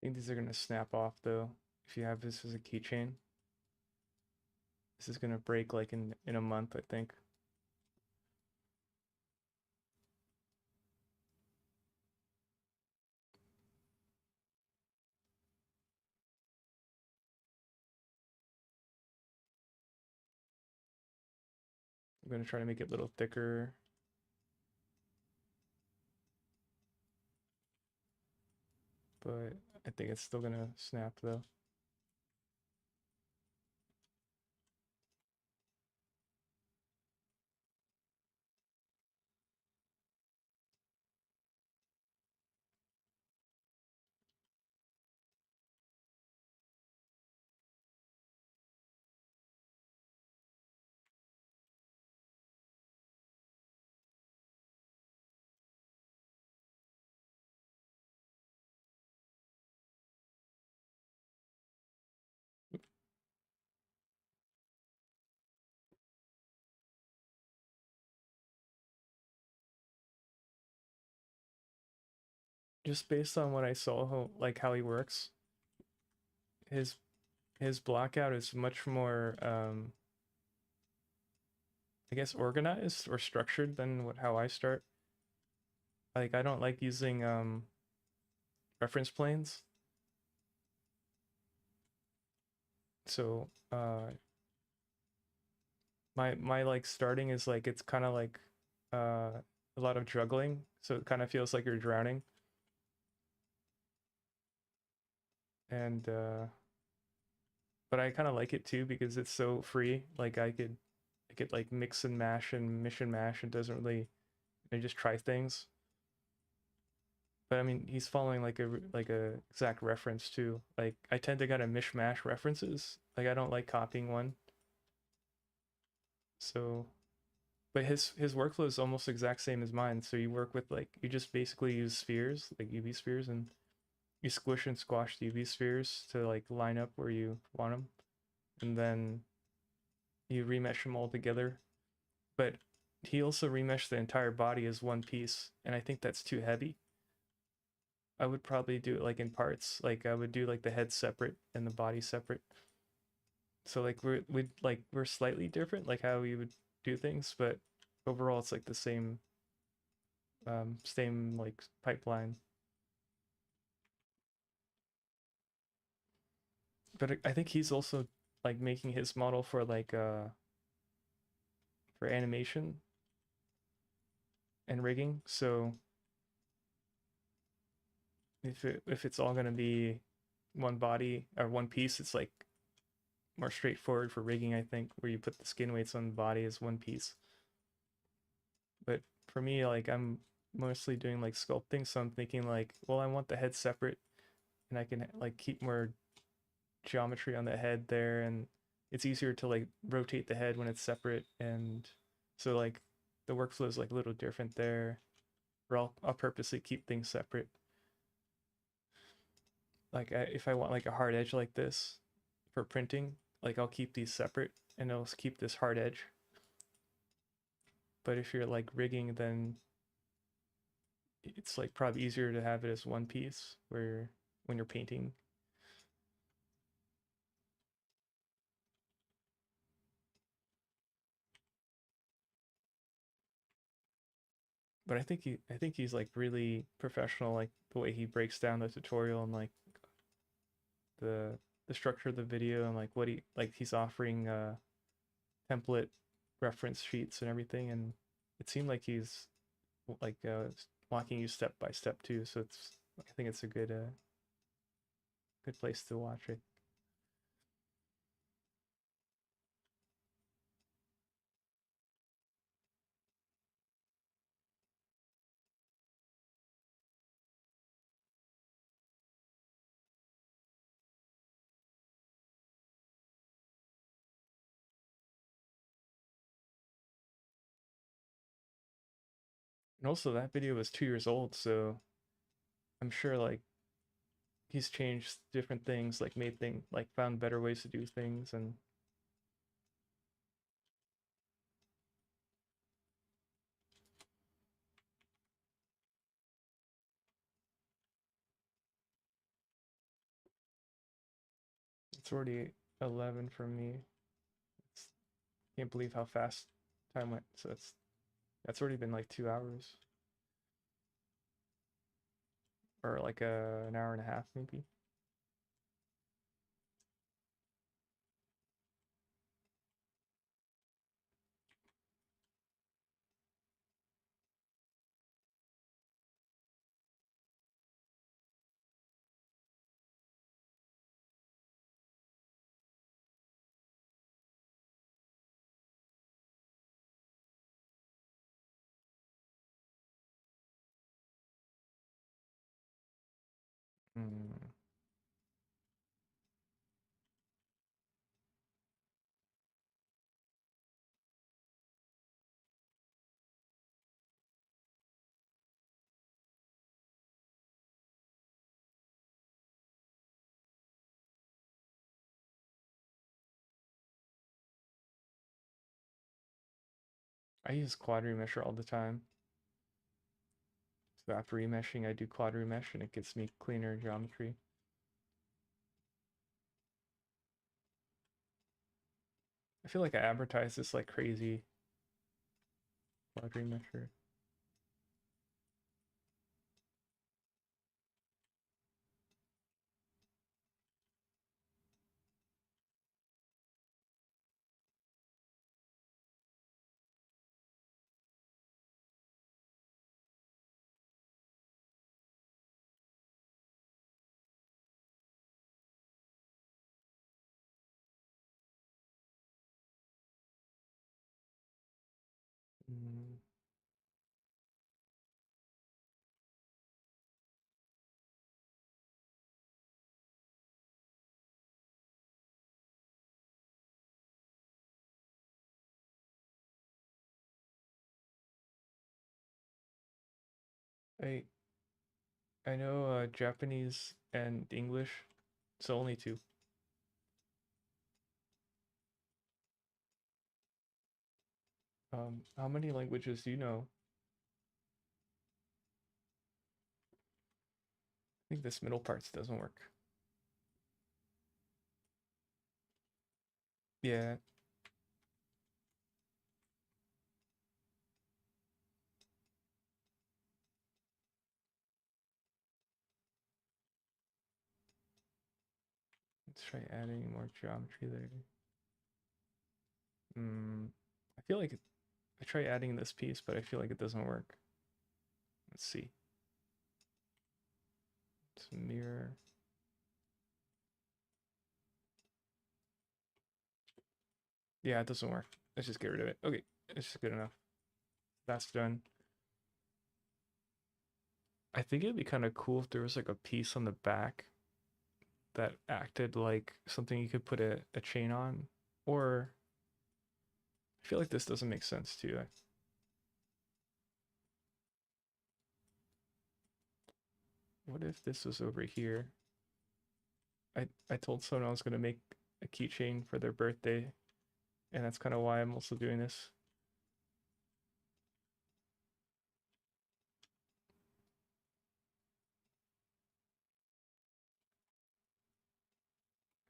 think these are gonna snap off though. If you have this as a keychain, this is gonna break like in a month, I think. I'm gonna try to make it a little thicker, but I think it's still gonna snap though. just based on what I saw, like how he works, his his blockout is much more, I guess, organized or structured than how I start. Like I don't like using reference planes, so my like starting is like it's kind of like a lot of juggling, so it kind of feels like you're drowning, and but I kind of like it too because it's so free. Like I could like mix and mash and mish and mash. And doesn't really I just try things. But I mean, he's following like a exact reference too. Like I tend to kind of mishmash references. Like I don't like copying one. So, but his workflow is almost exact same as mine. So you work with like you just basically use spheres, like UV spheres, and you squish and squash the UV spheres to like line up where you want them, and then you remesh them all together. But he also remeshed the entire body as one piece, and I think that's too heavy. I would probably do it like in parts. Like I would do like the head separate and the body separate. So like we're slightly different, like how we would do things, but overall it's like the same like pipeline. But I think he's also like making his model for animation and rigging. So if it's all gonna be one body or one piece, it's like more straightforward for rigging, I think, where you put the skin weights on the body as one piece. But for me, like I'm mostly doing like sculpting, so I'm thinking like, well, I want the head separate, and I can like keep more geometry on the head there, and it's easier to like rotate the head when it's separate, and so like the workflow is like a little different there. Or I'll purposely keep things separate. Like if I want like a hard edge like this for printing, like I'll keep these separate and I'll keep this hard edge. But if you're like rigging, then it's like probably easier to have it as one piece where when you're painting. But I think he's like really professional, like the way he breaks down the tutorial and like the the structure of the video and like what he like he's offering template reference sheets and everything, and it seemed like he's like walking you step by step too. So I think it's a good place to watch it. And also that video was 2 years old, so I'm sure like he's changed different things, like made things like found better ways to do things, and it's already 11 for me. It's, can't believe how fast time went. So that's already been like 2 hours or like an hour and a half maybe. Mm. I use quad remesher all the time. So after remeshing, I do quad remesh and it gets me cleaner geometry. I feel like I advertise this like crazy quad remesher. Mm, I I know Japanese and English, so only two. How many languages do you know? I think this middle parts doesn't work. Yeah, let's try adding more geometry there. I feel like I try adding this piece, but I feel like it doesn't work. Let's see. It's a mirror. Yeah, it doesn't work. Let's just get rid of it. Okay, it's just good enough. That's done. I think it'd be kind of cool if there was like a piece on the back that acted like something you could put a chain on. Or I feel like this doesn't make sense too. What if this was over here? I told someone I was gonna make a keychain for their birthday, and that's kind of why I'm also doing this.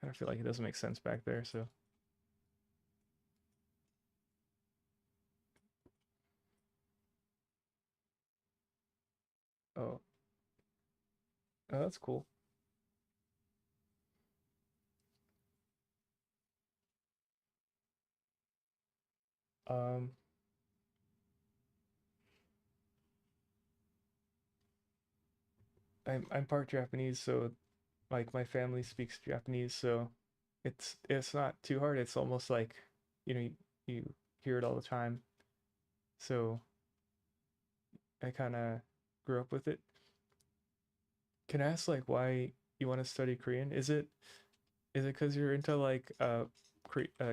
Kind of feel like it doesn't make sense back there, so oh, oh that's cool. Um, I'm part Japanese, so like my family speaks Japanese, so it's not too hard. It's almost like you hear it all the time. So I kind of grew up with it. Can I ask like why you want to study Korean? Is it because you're into like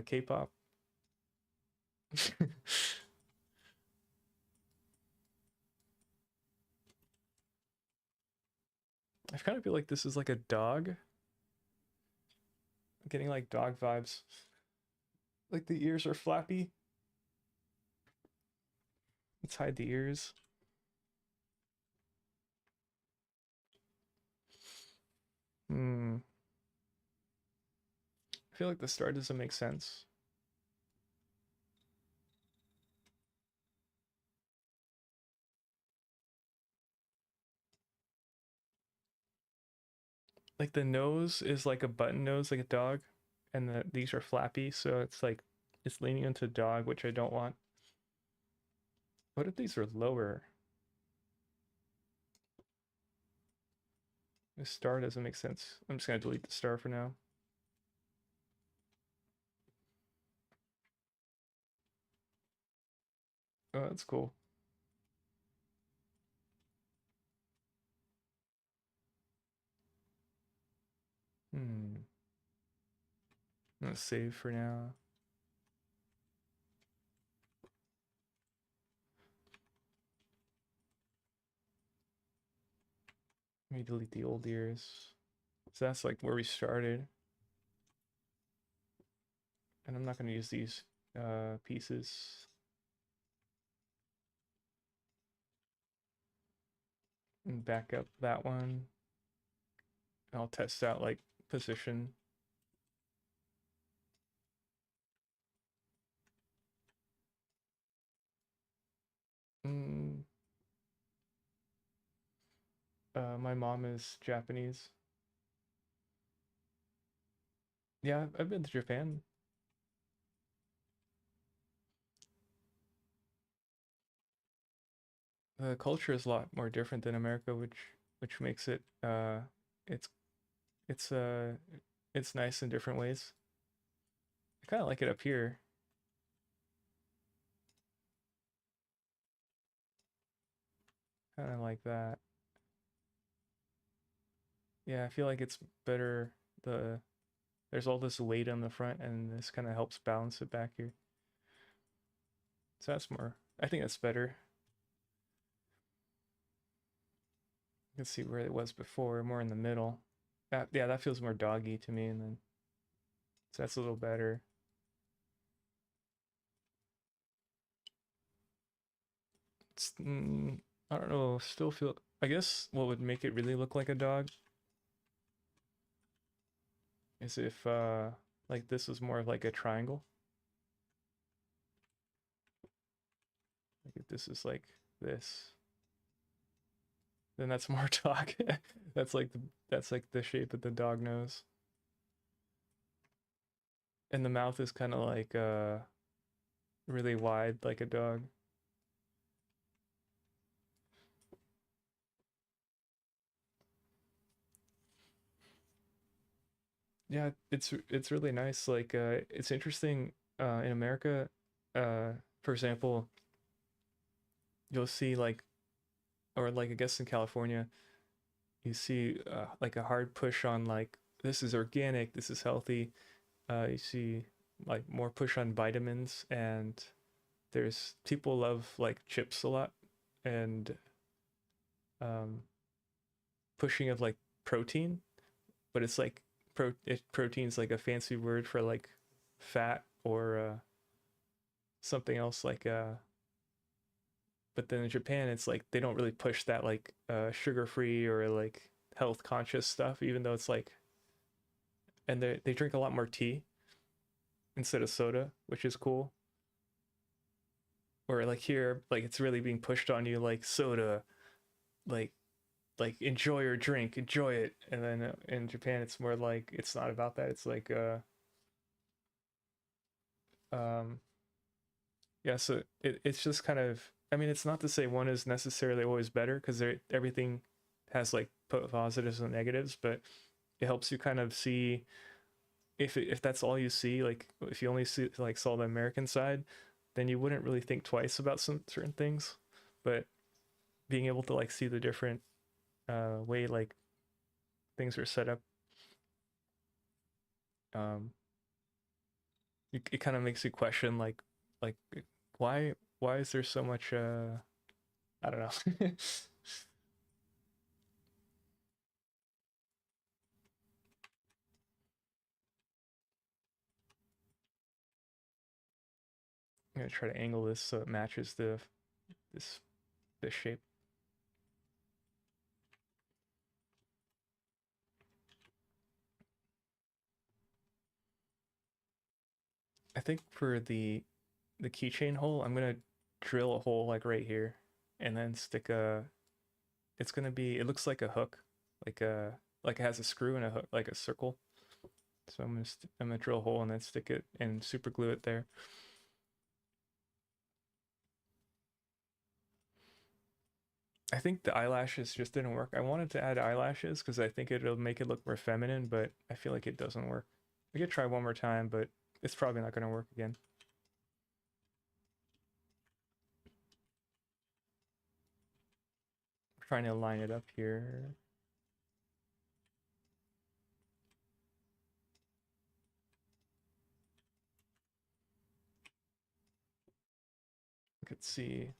K-pop? I kind of feel like this is like a dog. I'm getting like dog vibes. Like the ears are flappy. Let's hide the ears. Hmm. I feel like the star doesn't make sense. Like the nose is like a button nose, like a dog, and these are flappy, so it's like it's leaning into dog, which I don't want. What if these are lower? The star doesn't make sense. I'm just gonna delete the star for now. Oh, that's cool. Hmm. I'm gonna save for now. Let me delete the old ears. So that's like where we started. And I'm not gonna use these pieces. and back up that one. I'll test out like position. Mm, my mom is Japanese. Yeah, I've been to Japan. The culture is a lot more different than America, which makes it it's it's uh it's nice in different ways. I kind of like it up here. Kind of like that. Yeah, I feel like it's better. There's all this weight on the front, and this kind of helps balance it back here. So that's more. I think that's better. You can see where it was before, more in the middle. Yeah, that feels more doggy to me, and then so that's a little better. It's, I don't know. Still feel. I guess what would make it really look like a dog is if like this was more of like a triangle. Like if this is like this, then that's more dog. That's like the shape of the dog nose. And the mouth is kind of like really wide like a dog. Yeah, it's really nice. Like it's interesting in America, uh for example, you'll see like or like I guess in California, you see like a hard push on like this is organic, this is healthy. You see like more push on vitamins, and there's people love like chips a lot, and um pushing of like protein, but it's like protein's like a fancy word for like fat or something else like but then in Japan it's like they don't really push that like sugar free or like health conscious stuff, even though it's like and they drink a lot more tea instead of soda, which is cool. Or like here, like it's really being pushed on you like soda, like enjoy your drink, enjoy it. And then in Japan it's more like it's not about that. It's like um yeah, so it's just kind of I mean it's not to say one is necessarily always better because everything has like positives and negatives, but it helps you kind of see if that's all you see, like if you only see like saw the American side, then you wouldn't really think twice about some certain things. But being able to like see the different way like things are set up, um, it kind of makes you question like why is there so much I don't know. I'm gonna try to angle this so it matches this this shape. I think for the keychain hole, I'm gonna drill a hole like right here, and then stick a. It's gonna be. It looks like a hook, like it has a screw and a hook, like a circle. So I'm gonna drill a hole and then stick it and super glue it there. I think the eyelashes just didn't work. I wanted to add eyelashes because I think it'll make it look more feminine, but I feel like it doesn't work. I could try one more time, but it's probably not gonna work again. I'm trying to line it up here. I could see.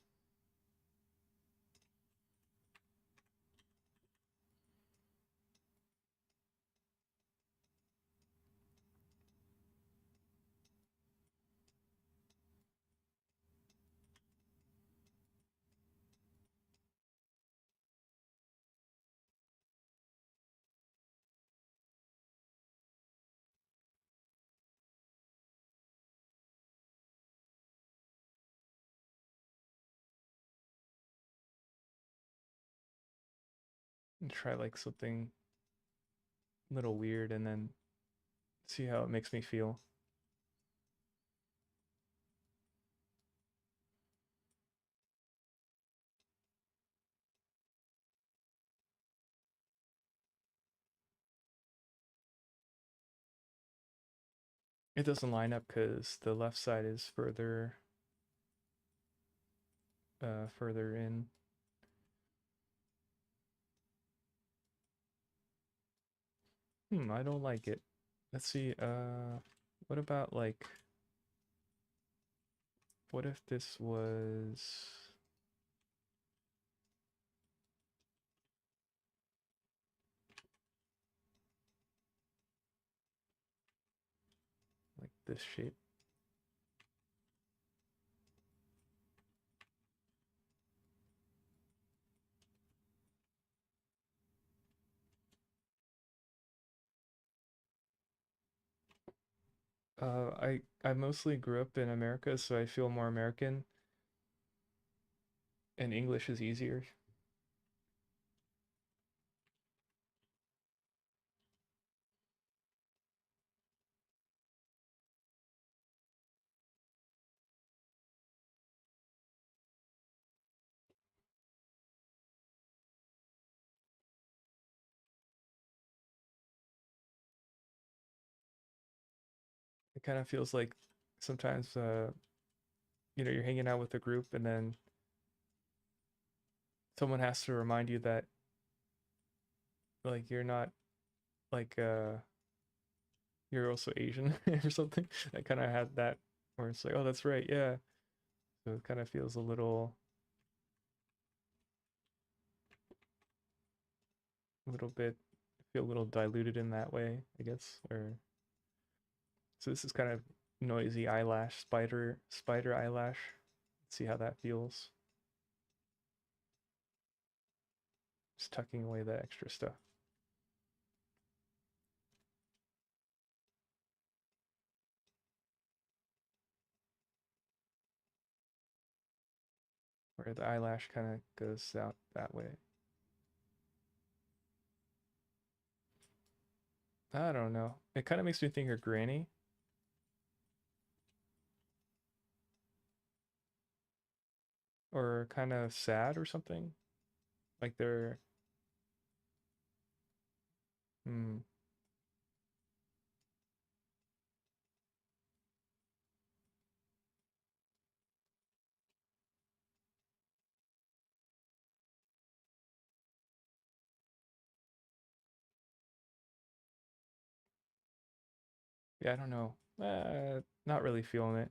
try like something a little weird and then see how it makes me feel. It doesn't line up because the left side is further in. I don't like it. Let's see, what about like, what if this was like this shape? I mostly grew up in America, so I feel more American, and English is easier. It kind of feels like sometimes, you're hanging out with a group, and then someone has to remind you that like you're not like you're also Asian or something. I kind of had that where it's like, oh, that's right, yeah. So it kind of feels a little bit, feel a little diluted in that way, I guess. Or so this is kind of noisy eyelash, spider eyelash. Let's see how that feels. Just tucking away the extra stuff. Where the eyelash kind of goes out that way. I don't know. It kind of makes me think of Granny, or kind of sad or something. Like they're, hmm, yeah, I don't know. Not really feeling it.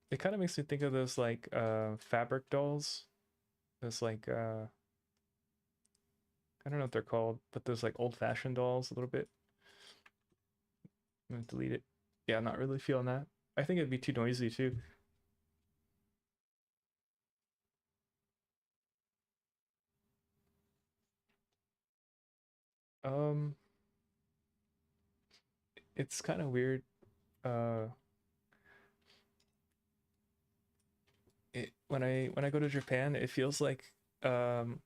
It kind of makes me think of those like fabric dolls. Those like I don't know what they're called, but those like old-fashioned dolls a little bit. I'm gonna delete it. Yeah, I'm not really feeling that. I think it'd be too noisy too. Um, it's kind of weird. Uh, when I go to Japan, it feels like um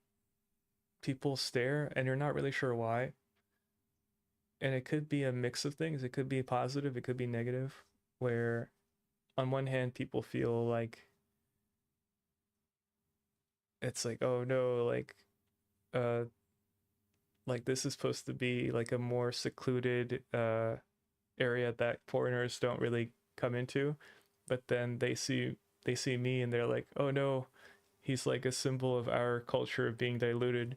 people stare and you're not really sure why. And it could be a mix of things. It could be positive, it could be negative, where on one hand people feel it's like, oh no, uh like this is supposed to be like a more secluded area that foreigners don't really come into, but then they see me and they're like, oh no, he's like a symbol of our culture of being diluted.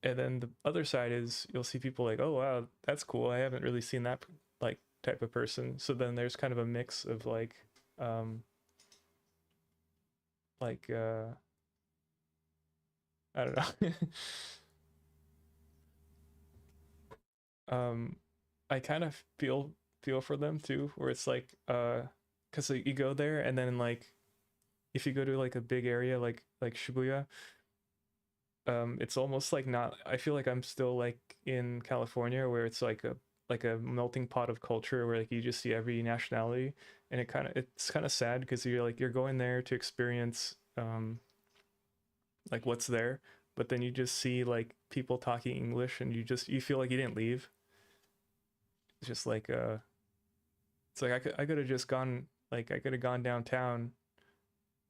And then the other side is you'll see people like, oh wow, that's cool, I haven't really seen that like type of person. So then there's kind of a mix of um like I don't know. um I kind of feel for them too, where it's like because like, you go there and then like if you go to like a big area like Shibuya, it's almost like not, I feel like I'm still like in California where it's like a melting pot of culture where like you just see every nationality, and it's kind of sad because you're going there to experience like what's there, but then you just see like people talking English and you feel like you didn't leave. It's just like it's like I could have just gone, like I could have gone downtown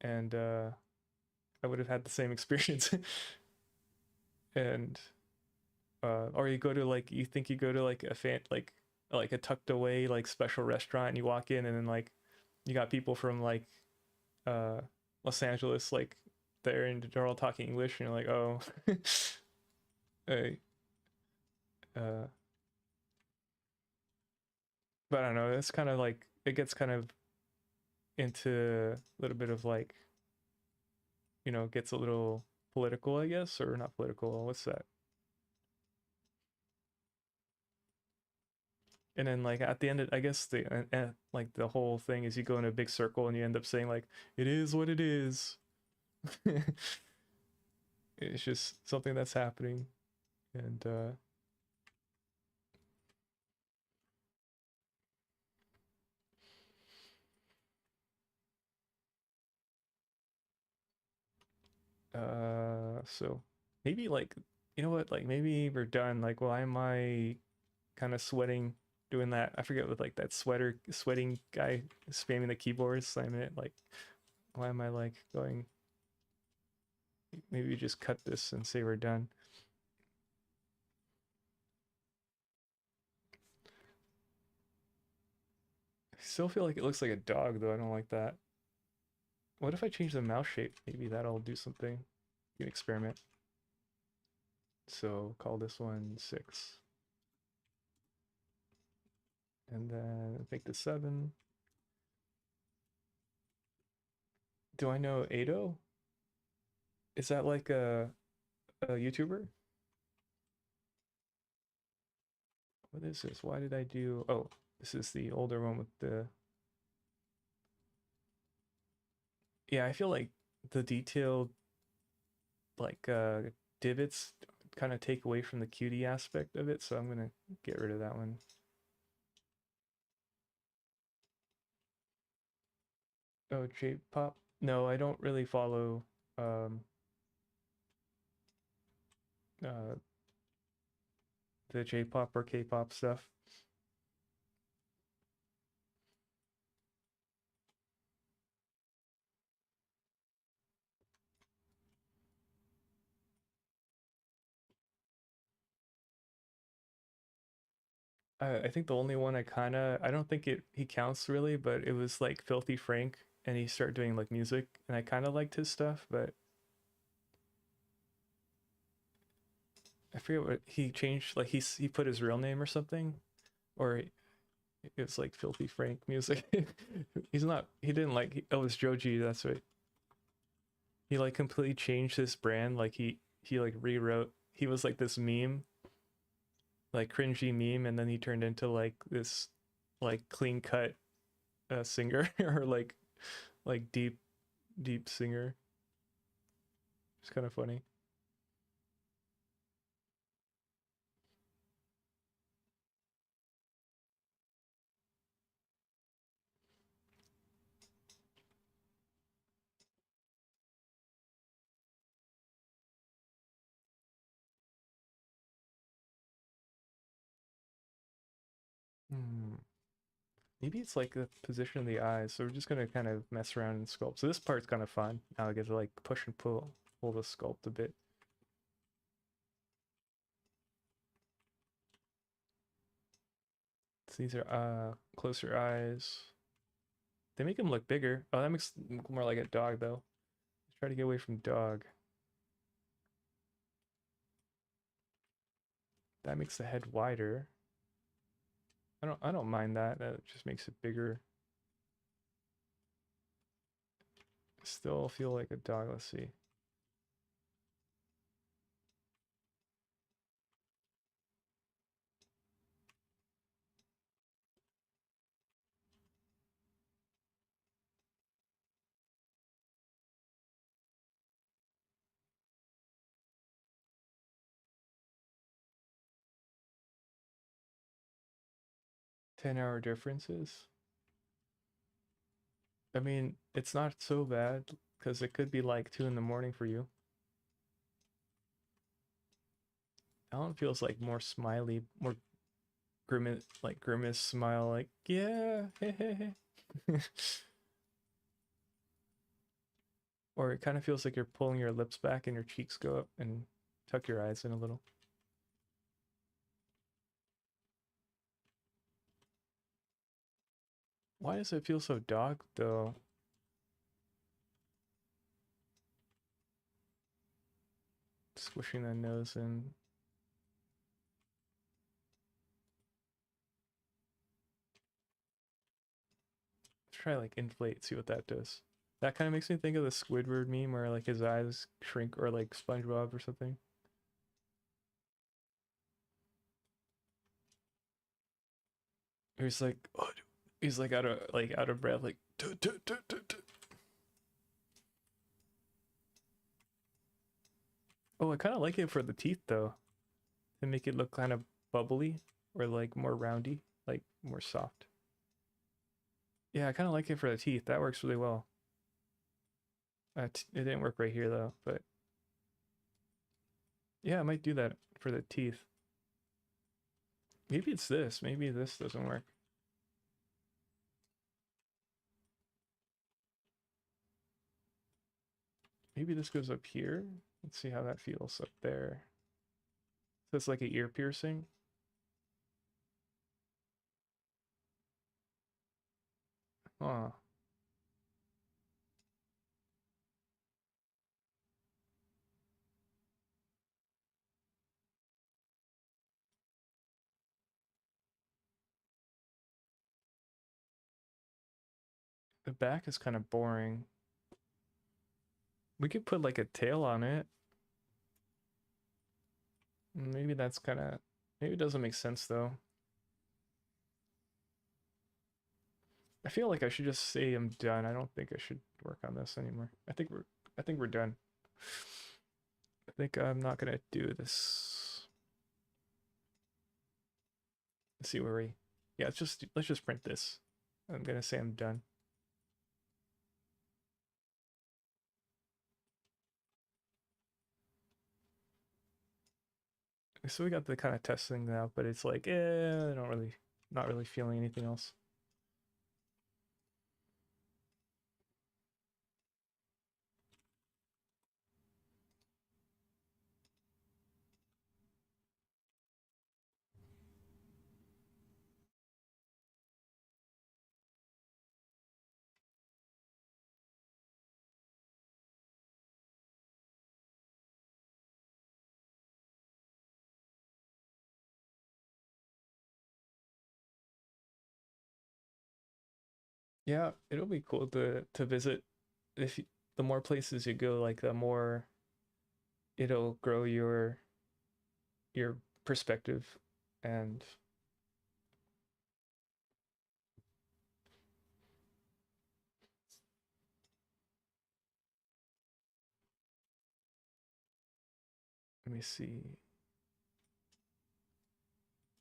and I would have had the same experience. And or you go to like, you think you go to like a like a tucked away like special restaurant and you walk in and then like you got people from like uh Los Angeles like there and they're all talking English and you're like, oh. Hey, uh but I don't know, it's kind of like it gets kind of into a little bit of like, gets a little political, I guess, or not political, what's that? And then like at the end of, I guess like the whole thing is you go in a big circle and you end up saying like it is what it is. It's just something that's happening. And so maybe like, you know what, like maybe we're done. Like why am I kind of sweating doing that? I forget, with like that sweating guy spamming the keyboard, slamming it. Like why am I like going? Maybe we just cut this and say we're done. I still feel like it looks like a dog though. I don't like that. What if I change the mouse shape? Maybe that'll do something. You can experiment. So call this one 6. And then make this 7. Do I know Ado? Is that like a YouTuber? What is this? Why did I do... Oh, this is the older one with the... Yeah, I feel like the detailed like divots kind of take away from the cutie aspect of it, so I'm gonna get rid of that one. Oh, J-pop? No, I don't really follow um uh the J-pop or K-pop stuff. I think the only one I don't think he counts really, but it was like Filthy Frank, and he started doing like music, and I kind of liked his stuff, but I forget what he changed. Like he put his real name or something, or it's like Filthy Frank music. He didn't like, oh, it's Joji, that's right. He like completely changed his brand. Like he like rewrote. He was like this meme, like cringy meme, and then he turned into like this like clean cut singer or like deep singer. It's kind of funny. Hmm. Maybe it's like the position of the eyes. So we're just gonna kind of mess around and sculpt. So this part's kind of fun. Now I get to like push and pull the sculpt a bit. So these are closer eyes. They make him look bigger. Oh, that makes more like a dog though. Let's try to get away from dog. That makes the head wider. I don't mind that. That just makes it bigger. Still feel like a dog. Let's see. 10-hour differences. I mean, it's not so bad because it could be like 2 in the morning for you. Alan feels like more smiley, more grimace, like grimace smile, like yeah, hey, hey, hey. Or it kind of feels like you're pulling your lips back and your cheeks go up and tuck your eyes in a little. Why does it feel so dog though? Squishing the nose in. Try like inflate, see what that does. That kind of makes me think of the Squidward meme where like his eyes shrink, or like SpongeBob or something. He's like, oh, he's like out of breath, like. "Duh, duh, duh, duh, duh." Oh, I kind of like it for the teeth though, to make it look kind of bubbly or like more roundy, like more soft. Yeah, I kind of like it for the teeth. That works really well. It didn't work right here though, but yeah, I might do that for the teeth. Maybe it's this. Maybe this doesn't work. Maybe this goes up here. Let's see how that feels up there. So it's like an ear piercing. Huh. The back is kind of boring. We could put like a tail on it. Maybe that's kind of, maybe it doesn't make sense though. I feel like I should just say I'm done. I don't think I should work on this anymore. I think we're done. I think I'm not gonna do this. Let's see where we, yeah, let's just print this. I'm gonna say I'm done. So we got the kind of testing now, but it's like, I don't really, not really feeling anything else. Yeah, it'll be cool to visit. If you, the more places you go, like the more it'll grow your perspective. And let me see.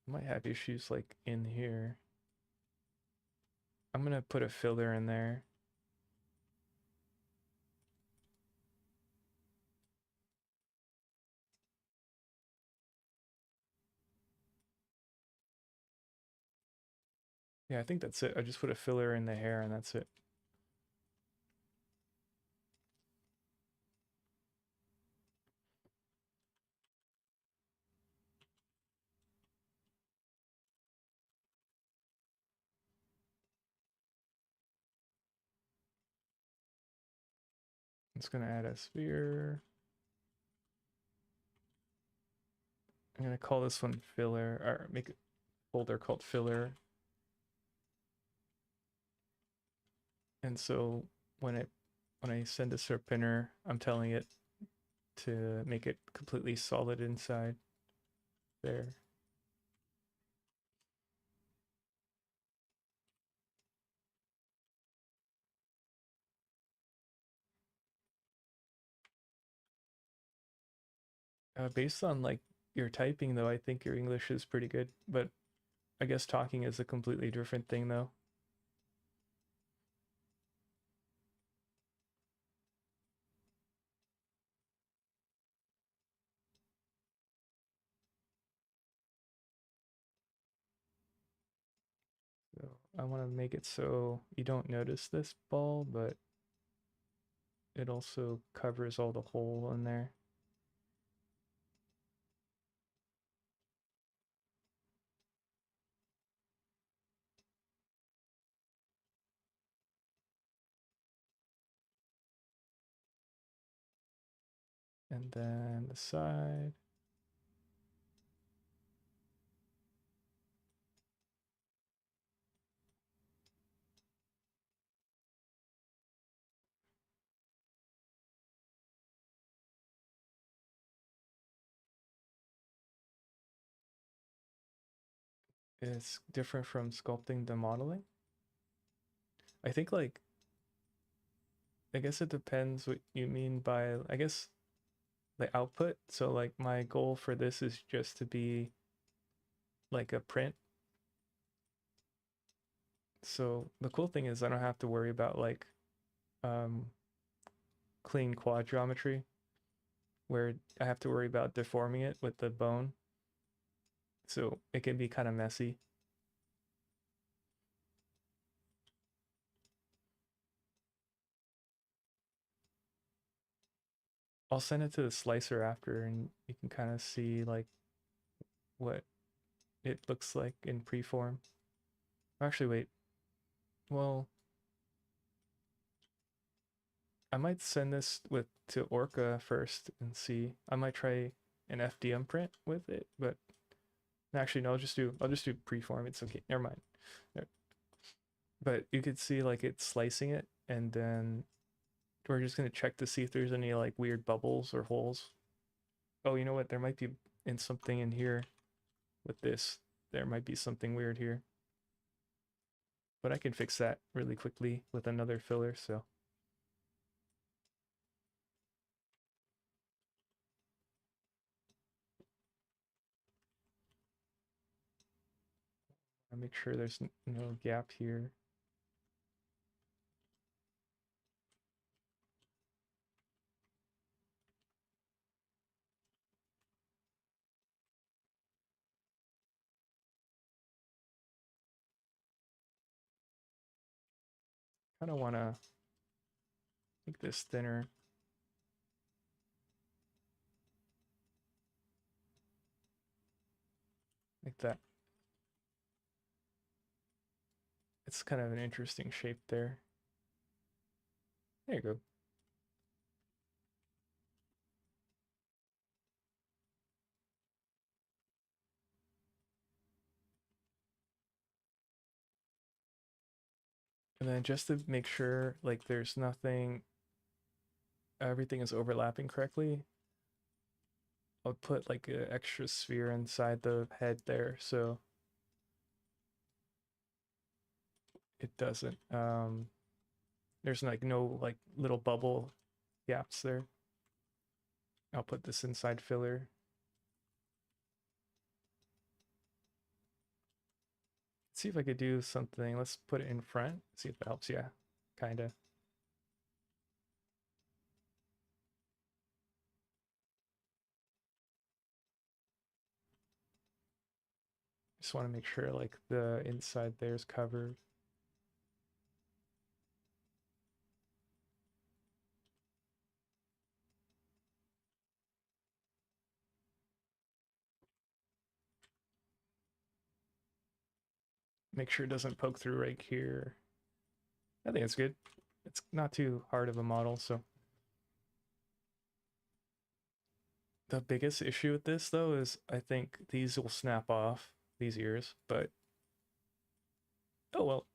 I might have issues like in here. I'm gonna put a filler in there. Yeah, I think that's it. I just put a filler in the hair and that's it. It's gonna add a sphere. I'm gonna call this one filler, or make a folder called filler. And so when I send this to a printer, I'm telling it to make it completely solid inside there. Based on like your typing though, I think your English is pretty good, but I guess talking is a completely different thing though. I want to make it so you don't notice this ball, but it also covers all the hole in there. And then the side. Is different from sculpting to modeling. I think like I guess it depends what you mean by I guess the output. So like my goal for this is just to be like a print. So the cool thing is I don't have to worry about like um clean quad geometry where I have to worry about deforming it with the bone. So it can be kind of messy. I'll send it to the slicer after and you can kind of see like what it looks like in preform. Actually, wait. Well, I might send this with to Orca first and see. I might try an FDM print with it, but actually no, I'll just do preform. It's okay. Never mind. But you could see like it's slicing it, and then we're just gonna check to see if there's any like weird bubbles or holes. Oh, you know what? There might be in something in here with this. There might be something weird here, but I can fix that really quickly with another filler. So I'll make sure there's no gap here. Kind of want to make this thinner like that. It's kind of an interesting shape there. There you go. And then just to make sure like there's nothing, everything is overlapping correctly, I'll put like an extra sphere inside the head there so it doesn't, there's like no like little bubble gaps there. I'll put this inside filler. See if I could do something. Let's put it in front. See if that helps. Yeah, kind of. Just want to make sure like the inside there is covered. Make sure it doesn't poke through right here. I think it's good. It's not too hard of a model, so. The biggest issue with this though is I think these will snap off, these ears, but oh well.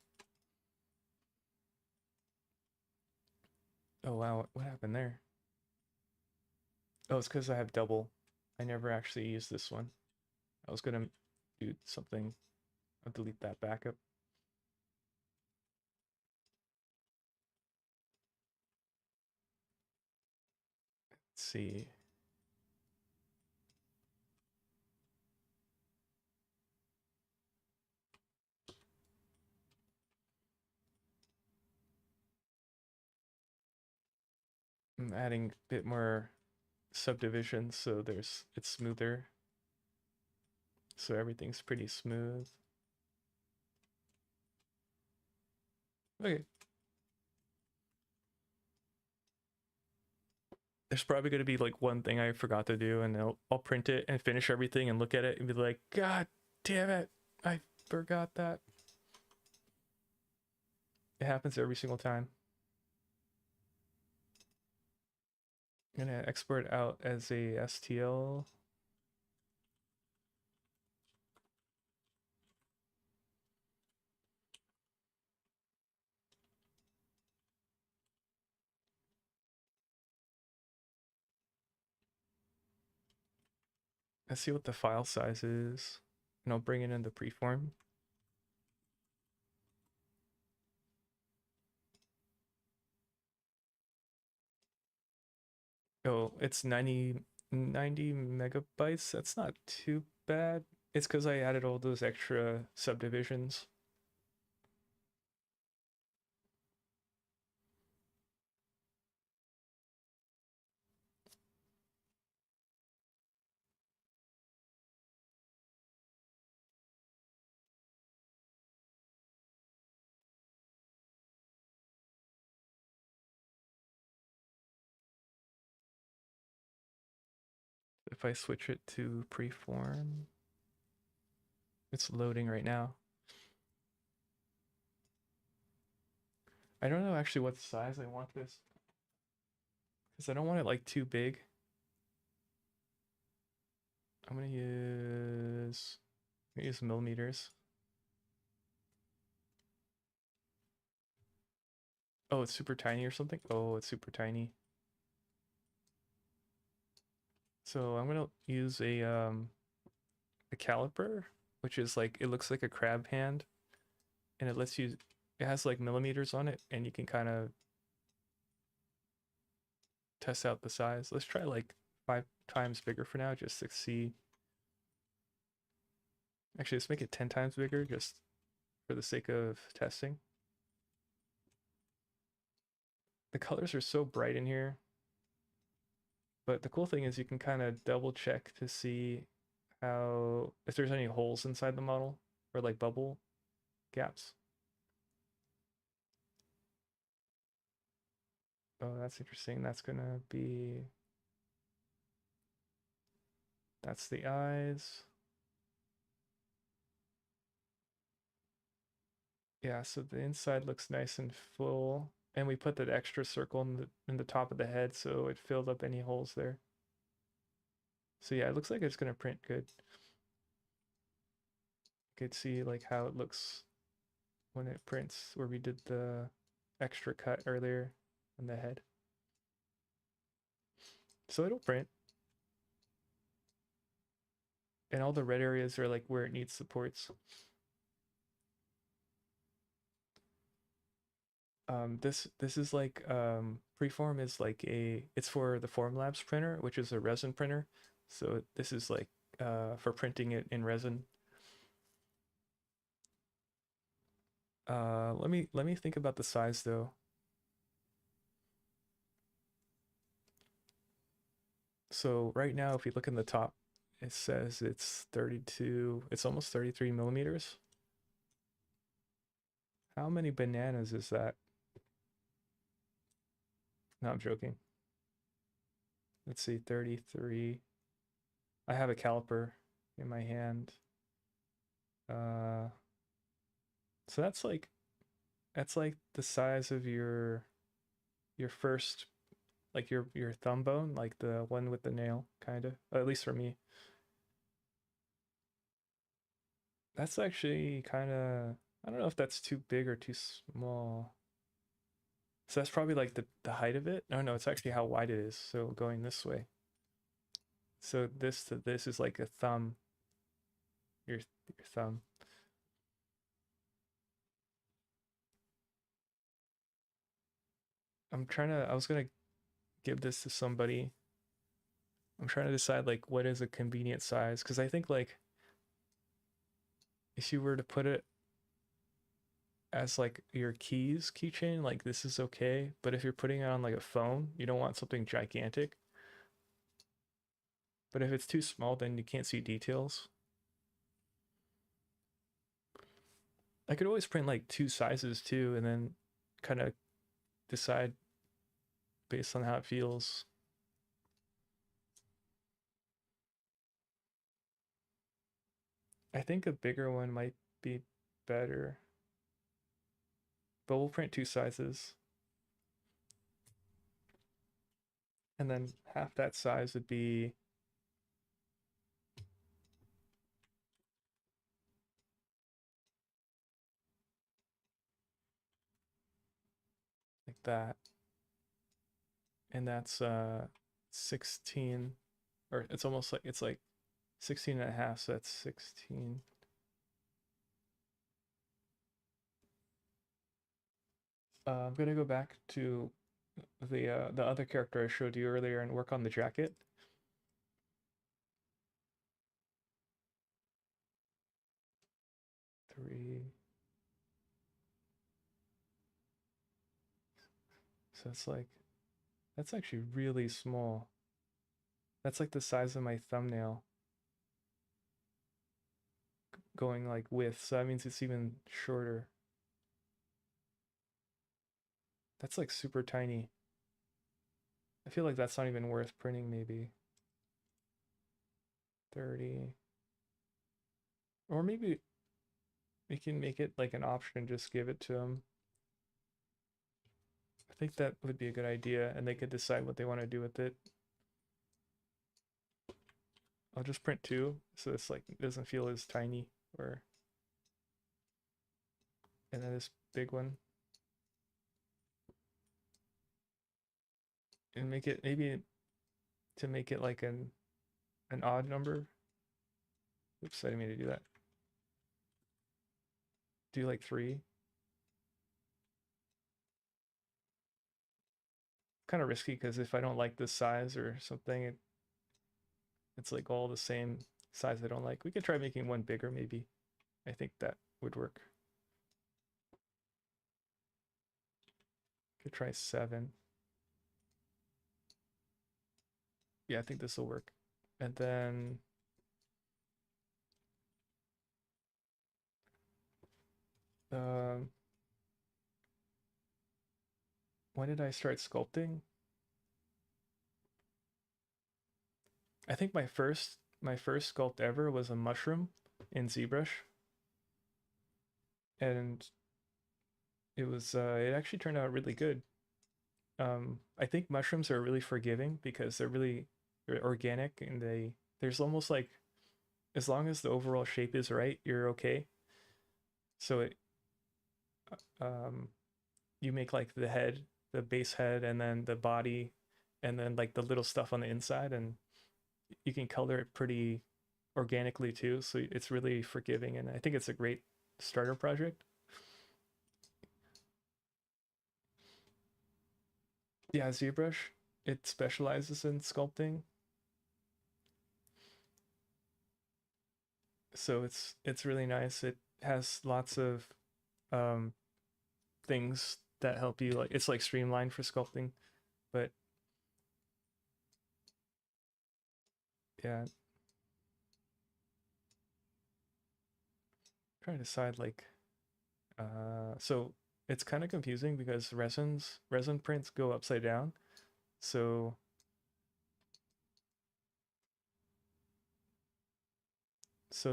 Oh wow, what happened there? Oh, it's because I have double. I never actually used this one. I was gonna do something. I'll delete that backup. Let's see. I'm adding a bit more subdivision so it's smoother. So everything's pretty smooth. Okay. There's probably going to be like one thing I forgot to do, and I'll print it and finish everything and look at it and be like, God damn it, I forgot that. It happens every single time. I'm gonna export out as a STL. Let's see what the file size is, and I'll bring it in the preform. Oh, it's 90 megabytes. That's not too bad. It's because I added all those extra subdivisions. If I switch it to preform, it's loading right now. I don't know actually what size I want this, because I don't want it like too big. I'm gonna use millimeters. Oh, it's super tiny or something? Oh, it's super tiny. So I'm gonna use a caliper, which is like, it looks like a crab hand, and it lets you, it has like millimeters on it, and you can kind of test out the size. Let's try like 5 times bigger for now, just to see. Actually, let's make it 10 times bigger, just for the sake of testing. The colors are so bright in here, but the cool thing is you can kind of double check to see how, if there's any holes inside the model, or like bubble gaps. Oh, that's interesting. That's gonna be, that's the eyes. Yeah, so the inside looks nice and full. And we put that extra circle in the top of the head, so it filled up any holes there. So yeah, it looks like it's gonna print good. You could see like how it looks when it prints, where we did the extra cut earlier on the head. So it'll print. And all the red areas are like where it needs supports. This is like, preform is like it's for the Formlabs printer, which is a resin printer. So this is like for printing it in resin. Let me think about the size though. So right now, if you look in the top, it says it's 32, it's almost 33 millimeters. How many bananas is that? No, I'm joking. Let's see, 33. I have a caliper in my hand. Uh, so that's like the size of your first, like your thumb bone, like the one with the nail, kind of. At least for me. That's actually kind of, I don't know if that's too big or too small. So that's probably like the height of it. No, no, it's actually how wide it is. So going this way. So this to this is like a thumb, your thumb. I was gonna give this to somebody. I'm trying to decide like what is a convenient size, because I think like if you were to put it as like your keychain, like this is okay. But if you're putting it on like a phone, you don't want something gigantic. But if it's too small, then you can't see details. I could always print like two sizes too, and then kind of decide based on how it feels. I think a bigger one might be better, but we'll print two sizes. And then half that size would be like that. And that's 16, or it's almost like, it's like 16 and a half, so that's 16. I'm gonna go back to the other character I showed you earlier and work on the jacket. Three. So it's like, that's actually really small. That's like the size of my thumbnail going like width, so that means it's even shorter. That's like super tiny. I feel like that's not even worth printing, maybe 30. Or maybe we can make it like an option and just give it to them. I think that would be a good idea, and they could decide what they want to do with it. I'll just print two, so it's like it doesn't feel as tiny, or and then this big one. And make it maybe to make it like an odd number. Oops, I didn't mean to do that. Do like 3. Kind of risky because if I don't like this size or something, it's like all the same size I don't like. We could try making one bigger, maybe. I think that would work. Could try 7. Yeah, I think this will work. And then um, when did I start sculpting? I think my first sculpt ever was a mushroom in ZBrush, and it actually turned out really good. I think mushrooms are really forgiving because they're organic, and there's almost like, as long as the overall shape is right, you're okay. So um, you make like the head, the base head, and then the body, and then like the little stuff on the inside, and you can color it pretty organically too. So it's really forgiving, and I think it's a great starter project. Yeah, ZBrush, it specializes in sculpting, so it's really nice. It has lots of um, things that help you, like it's like streamlined for sculpting, but yeah, trying to decide like so it's kind of confusing because resin prints go upside down. So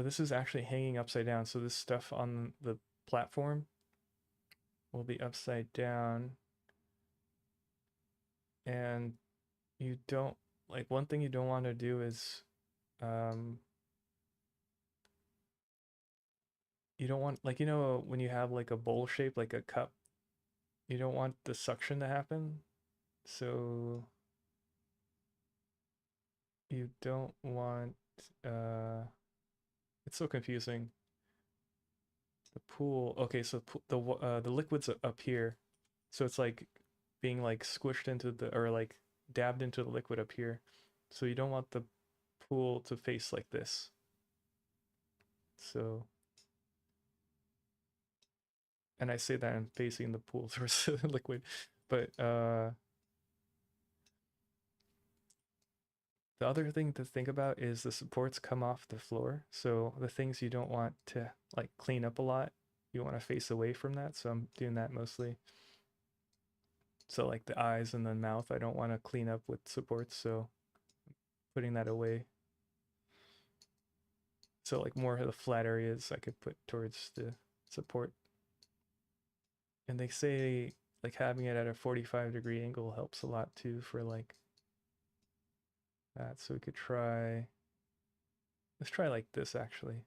this is actually hanging upside down. So this stuff on the platform will be upside down, and you don't, like, one thing you don't want to do is um you don't want, like, when you have like a bowl shape, like a cup, you don't want the suction to happen. So you don't want uh it's so confusing. The pool. Okay, so the liquid's up here, so it's like being like squished into the, or like dabbed into the liquid up here. So you don't want the pool to face like this. So, and I say that I'm facing the pool towards the liquid, but the other thing to think about is the supports come off the floor. So the things you don't want to like clean up a lot, you want to face away from that. So I'm doing that mostly. So like the eyes and the mouth, I don't want to clean up with supports, so putting that away. So like more of the flat areas I could put towards the support. And they say like having it at a 45-degree angle helps a lot too for like that. So we could try, let's try like this actually,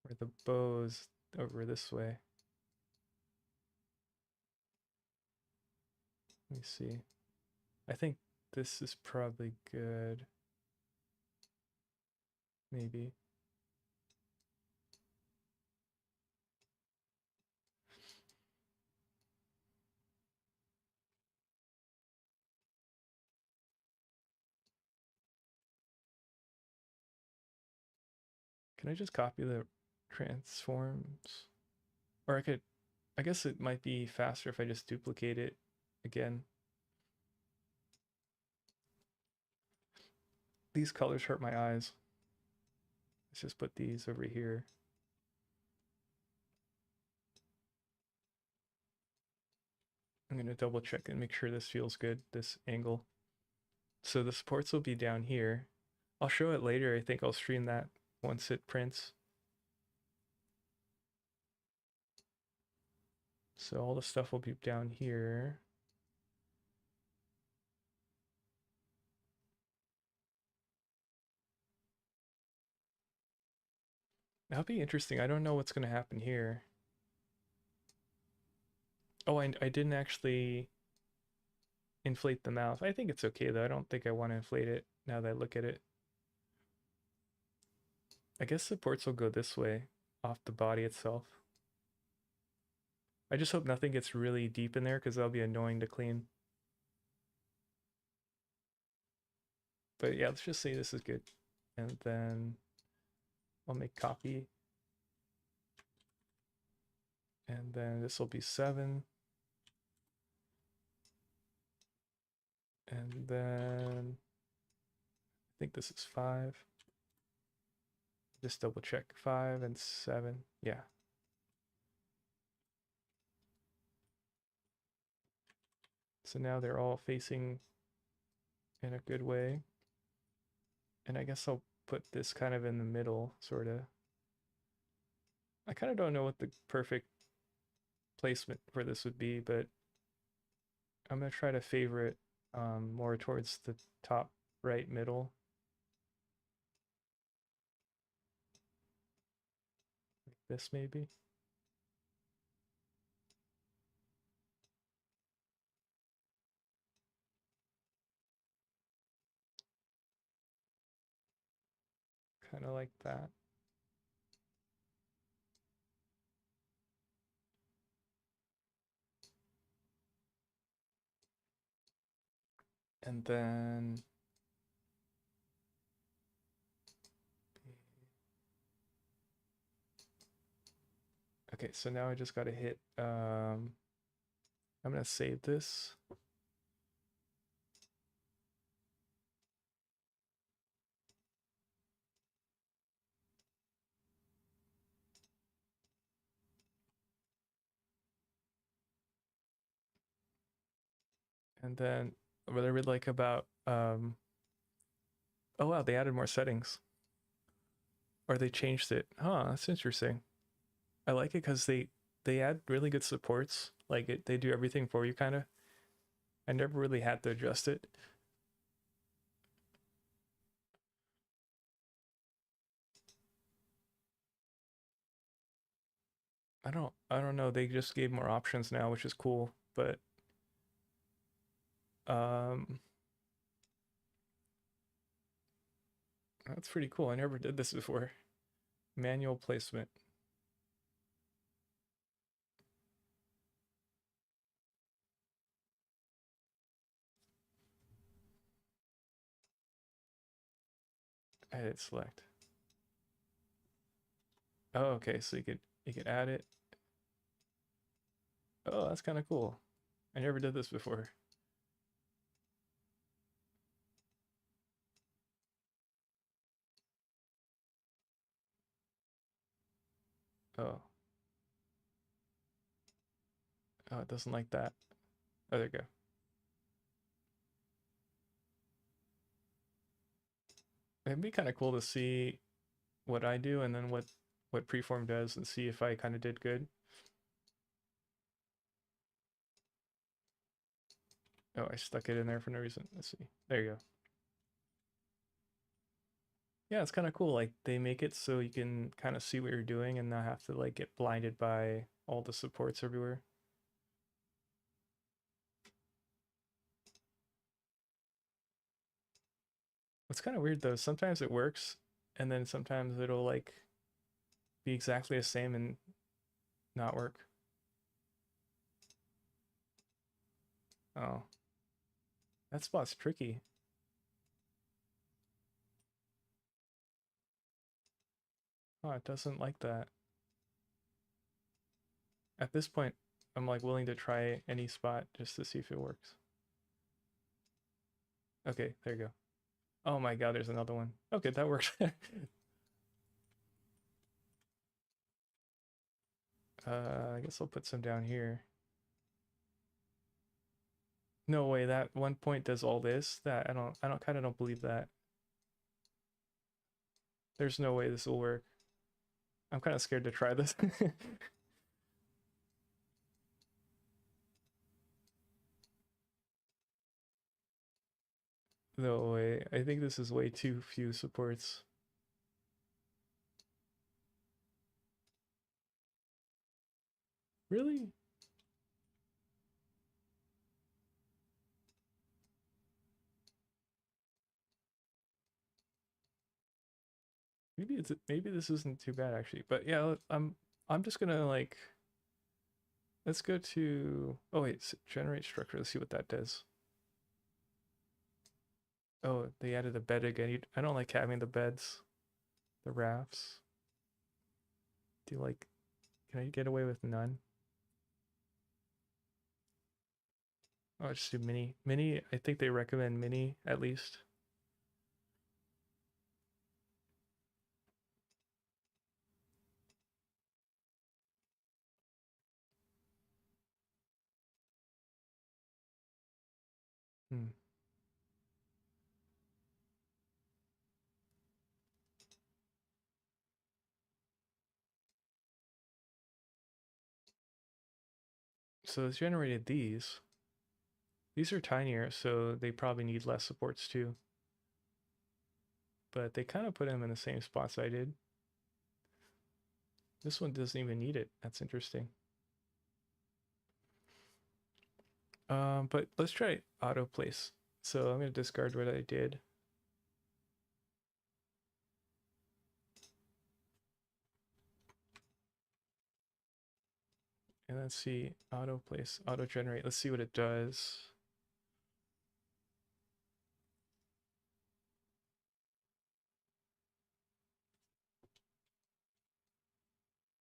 where the bow's over this way. Let me see. I think this is probably good. Maybe. Can I just copy the transforms? Or I guess it might be faster if I just duplicate it again. These colors hurt my eyes. Let's just put these over here. I'm going to double check and make sure this feels good, this angle. So the supports will be down here. I'll show it later. I think I'll stream that once it prints. So all the stuff will be down here. That'll be interesting. I don't know what's going to happen here. Oh, I didn't actually inflate the mouth. I think it's okay though. I don't think I want to inflate it now that I look at it. I guess supports will go this way off the body itself. I just hope nothing gets really deep in there because that'll be annoying to clean. But yeah, let's just say this is good. And then I'll make copy. And then this will be 7. And then I think this is 5. Just double check 5 and 7. Yeah. So now they're all facing in a good way. And I guess I'll put this kind of in the middle, sort of. I kind of don't know what the perfect placement for this would be, but I'm going to try to favor it more towards the top right middle. Like this maybe. Kind of like that. And then okay, so now I just got to hit I'm going to save this. And then what I really like about oh wow, they added more settings. Or they changed it. Huh, that's interesting. I like it because they add really good supports. Like they do everything for you kind of. I never really had to adjust it. I don't know. They just gave more options now, which is cool. But um that's pretty cool. I never did this before. Manual placement. Edit select. Oh, okay. So you could add it. Oh, that's kind of cool. I never did this before. Oh, Oh, it doesn't like that. Oh, there you go. It'd be kind of cool to see what I do and then what preform does and see if I kind of did good. Oh, I stuck it in there for no reason. Let's see. There you go. Yeah, it's kind of cool. Like they make it so you can kind of see what you're doing and not have to like get blinded by all the supports everywhere. It's kind of weird though. Sometimes it works and then sometimes it'll like be exactly the same and not work. Oh, that spot's tricky. Oh, it doesn't like that. At this point, I'm like willing to try any spot just to see if it works. Okay, there you go. Oh my god, there's another one. Okay, that worked. I guess I'll put some down here. No way, that one point does all this? That I don't kind of don't believe that. There's no way this will work. I'm kind of scared to try this. No way. I think this is way too few supports. Really? Maybe this isn't too bad actually. But yeah, I'm just gonna like let's go to oh wait, generate structure. Let's see what that does. Oh, they added a bed again. I don't like having the beds, the rafts. Do you like, can I get away with none? Oh, just do mini. Mini, I think they recommend mini at least. Hmm. So it's generated these. These are tinier, so they probably need less supports too. But they kind of put them in the same spots I did. This one doesn't even need it. That's interesting. But let's try auto place. So I'm gonna discard what I did. And let's see, auto place, auto generate. Let's see what it does.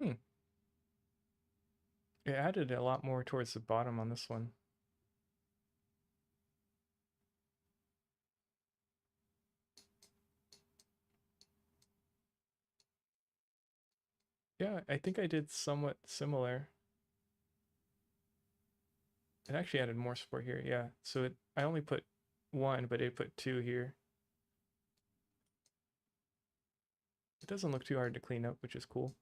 Hmm. It added a lot more towards the bottom on this one. Yeah, I think I did somewhat similar. It actually added more support here. Yeah, so I only put one, but it put two here. It doesn't look too hard to clean up, which is cool.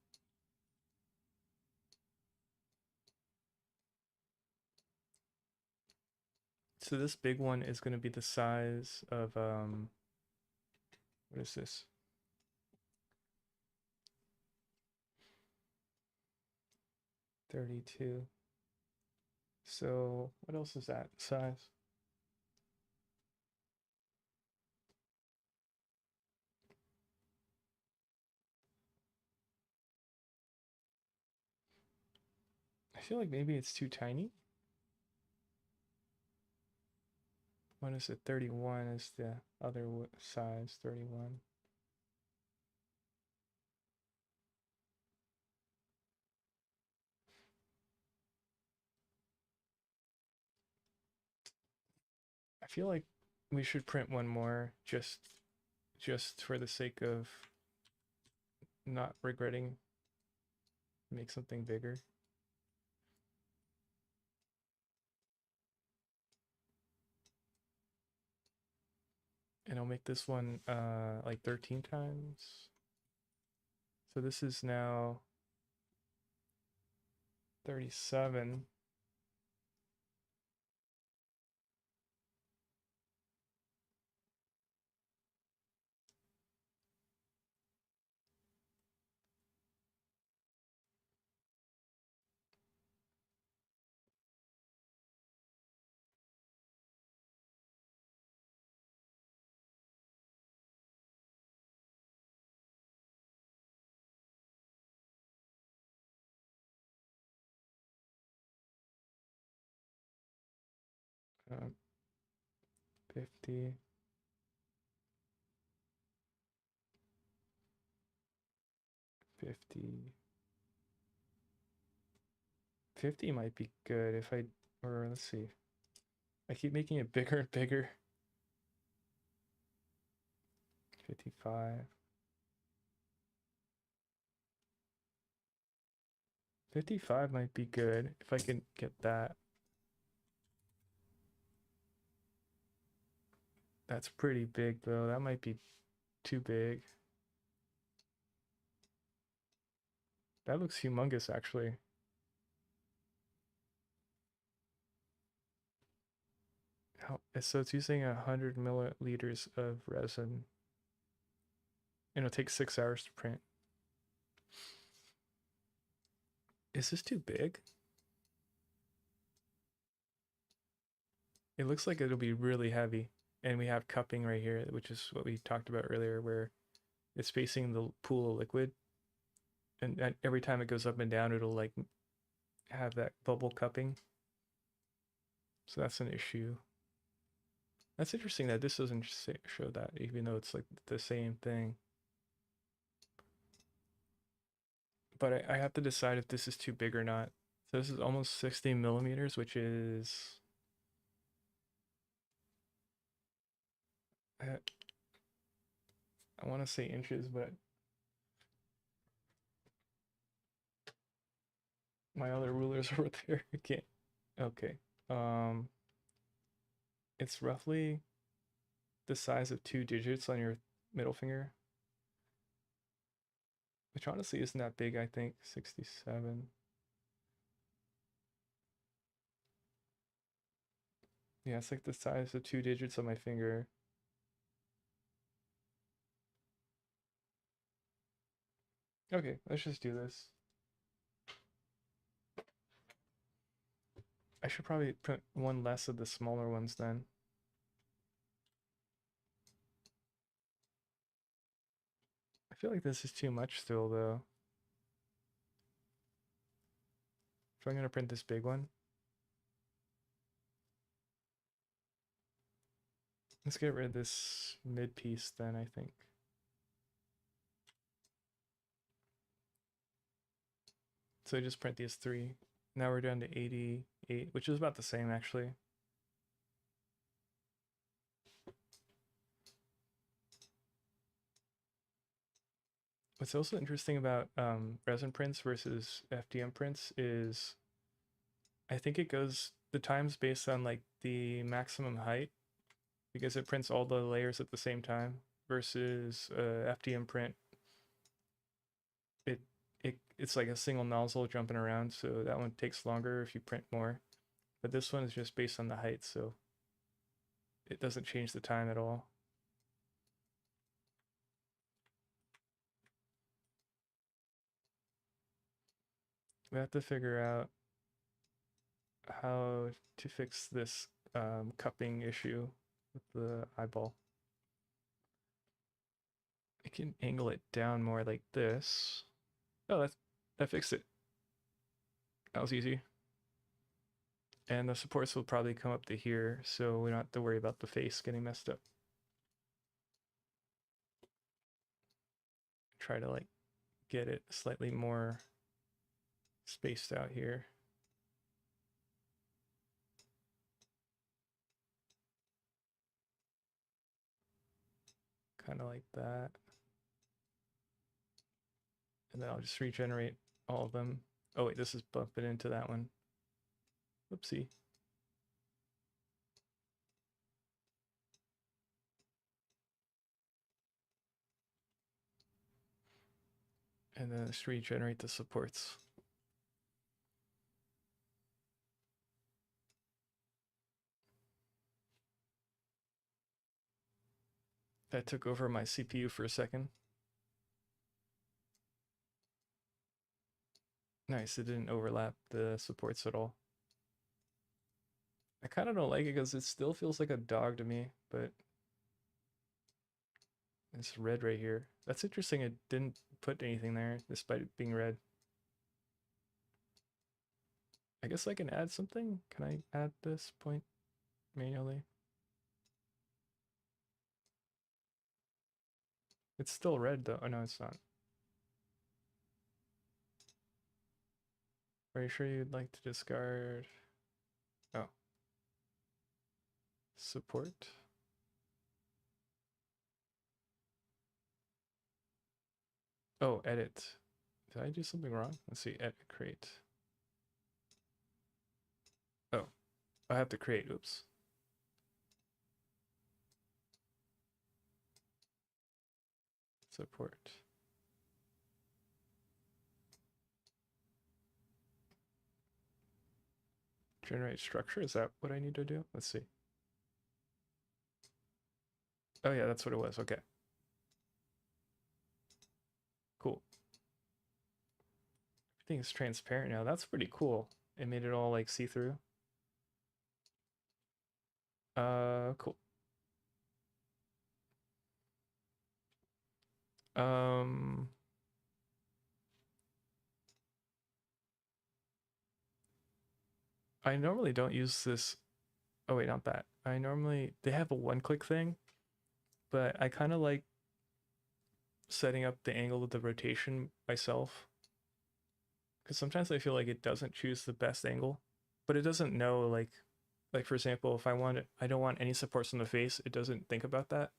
So this big one is going to be the size of what is this? 32. So what else is that size? I feel like maybe it's too tiny. What is it? 31 is the other size, 31. I feel like we should print one more just for the sake of not regretting make something bigger. And I'll make this one like 13 times. So this is now 37. Um, 50. 50. 50 might be good if I, or let's see. I keep making it bigger and bigger. 55. 55 might be good if I can get that. That's pretty big though. That might be too big. That looks humongous actually. So it's using 100 milliliters of resin. And it'll take 6 hours to print. Is this too big? It looks like it'll be really heavy. And we have cupping right here, which is what we talked about earlier, where it's facing the pool of liquid. And every time it goes up and down, it'll like have that bubble cupping. So that's an issue. That's interesting that this doesn't show that, even though it's like the same thing. But I have to decide if this is too big or not. So this is almost 60 millimeters, which is I, I want to say inches, but my other rulers over there. I can't. Okay. Um, it's roughly the size of 2 digits on your middle finger, which honestly isn't that big. I think 67. Yeah, it's like the size of 2 digits on my finger. Okay, let's just do this. I should probably put one less of the smaller ones then. I feel like this is too much still though. If I'm gonna print this big one, let's get rid of this mid piece then, I think. So just print these three. Now we're down to 88, which is about the same actually. What's also interesting about resin prints versus FDM prints is I think it goes, the time's based on like the maximum height because it prints all the layers at the same time versus FDM print. It's like a single nozzle jumping around, so that one takes longer if you print more. But this one is just based on the height, so it doesn't change the time at all. We have to figure out how to fix this cupping issue with the eyeball. I can angle it down more like this. Oh, that fixed it. That was easy. And the supports will probably come up to here, so we don't have to worry about the face getting messed up. Try to like get it slightly more spaced out here. Kind of like that. And then I'll just regenerate all of them. Oh wait, this is bumping into that one. Whoopsie. And then let's regenerate the supports. That took over my CPU for a second. Nice, it didn't overlap the supports at all. I kind of don't like it because it still feels like a dog to me, but it's red right here. That's interesting, it didn't put anything there despite it being red. I guess I can add something. Can I add this point manually? It's still red though. Oh no, it's not. Are you sure you'd like to discard? Oh. Support. Oh, edit. Did I do something wrong? Let's see, edit, create. Oh, I have to create, oops. Support. Generate structure, is that what I need to do? Let's see. Oh yeah, that's what it was, okay. Cool. Everything is transparent now, that's pretty cool. It made it all like see-through. Cool. Um, I normally don't use this. Oh wait, not that. They have a one-click thing, but I kind of like setting up the angle of the rotation myself. Because sometimes I feel like it doesn't choose the best angle, but it doesn't know like for example, if I don't want any supports on the face, it doesn't think about that.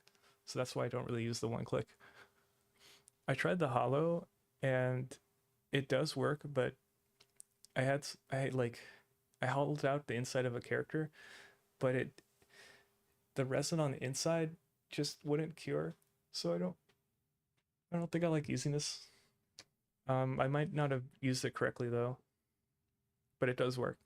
So that's why I don't really use the one click. I tried the hollow and it does work, but I hollowed out the inside of a character, but the resin on the inside just wouldn't cure. So I don't think I like using this. I might not have used it correctly though, but it does work.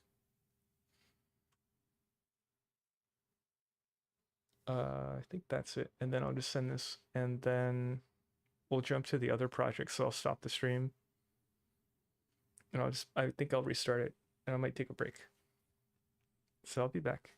I think that's it. And then I'll just send this and then we'll jump to the other project. So I'll stop the stream and I think I'll restart it and I might take a break. So I'll be back.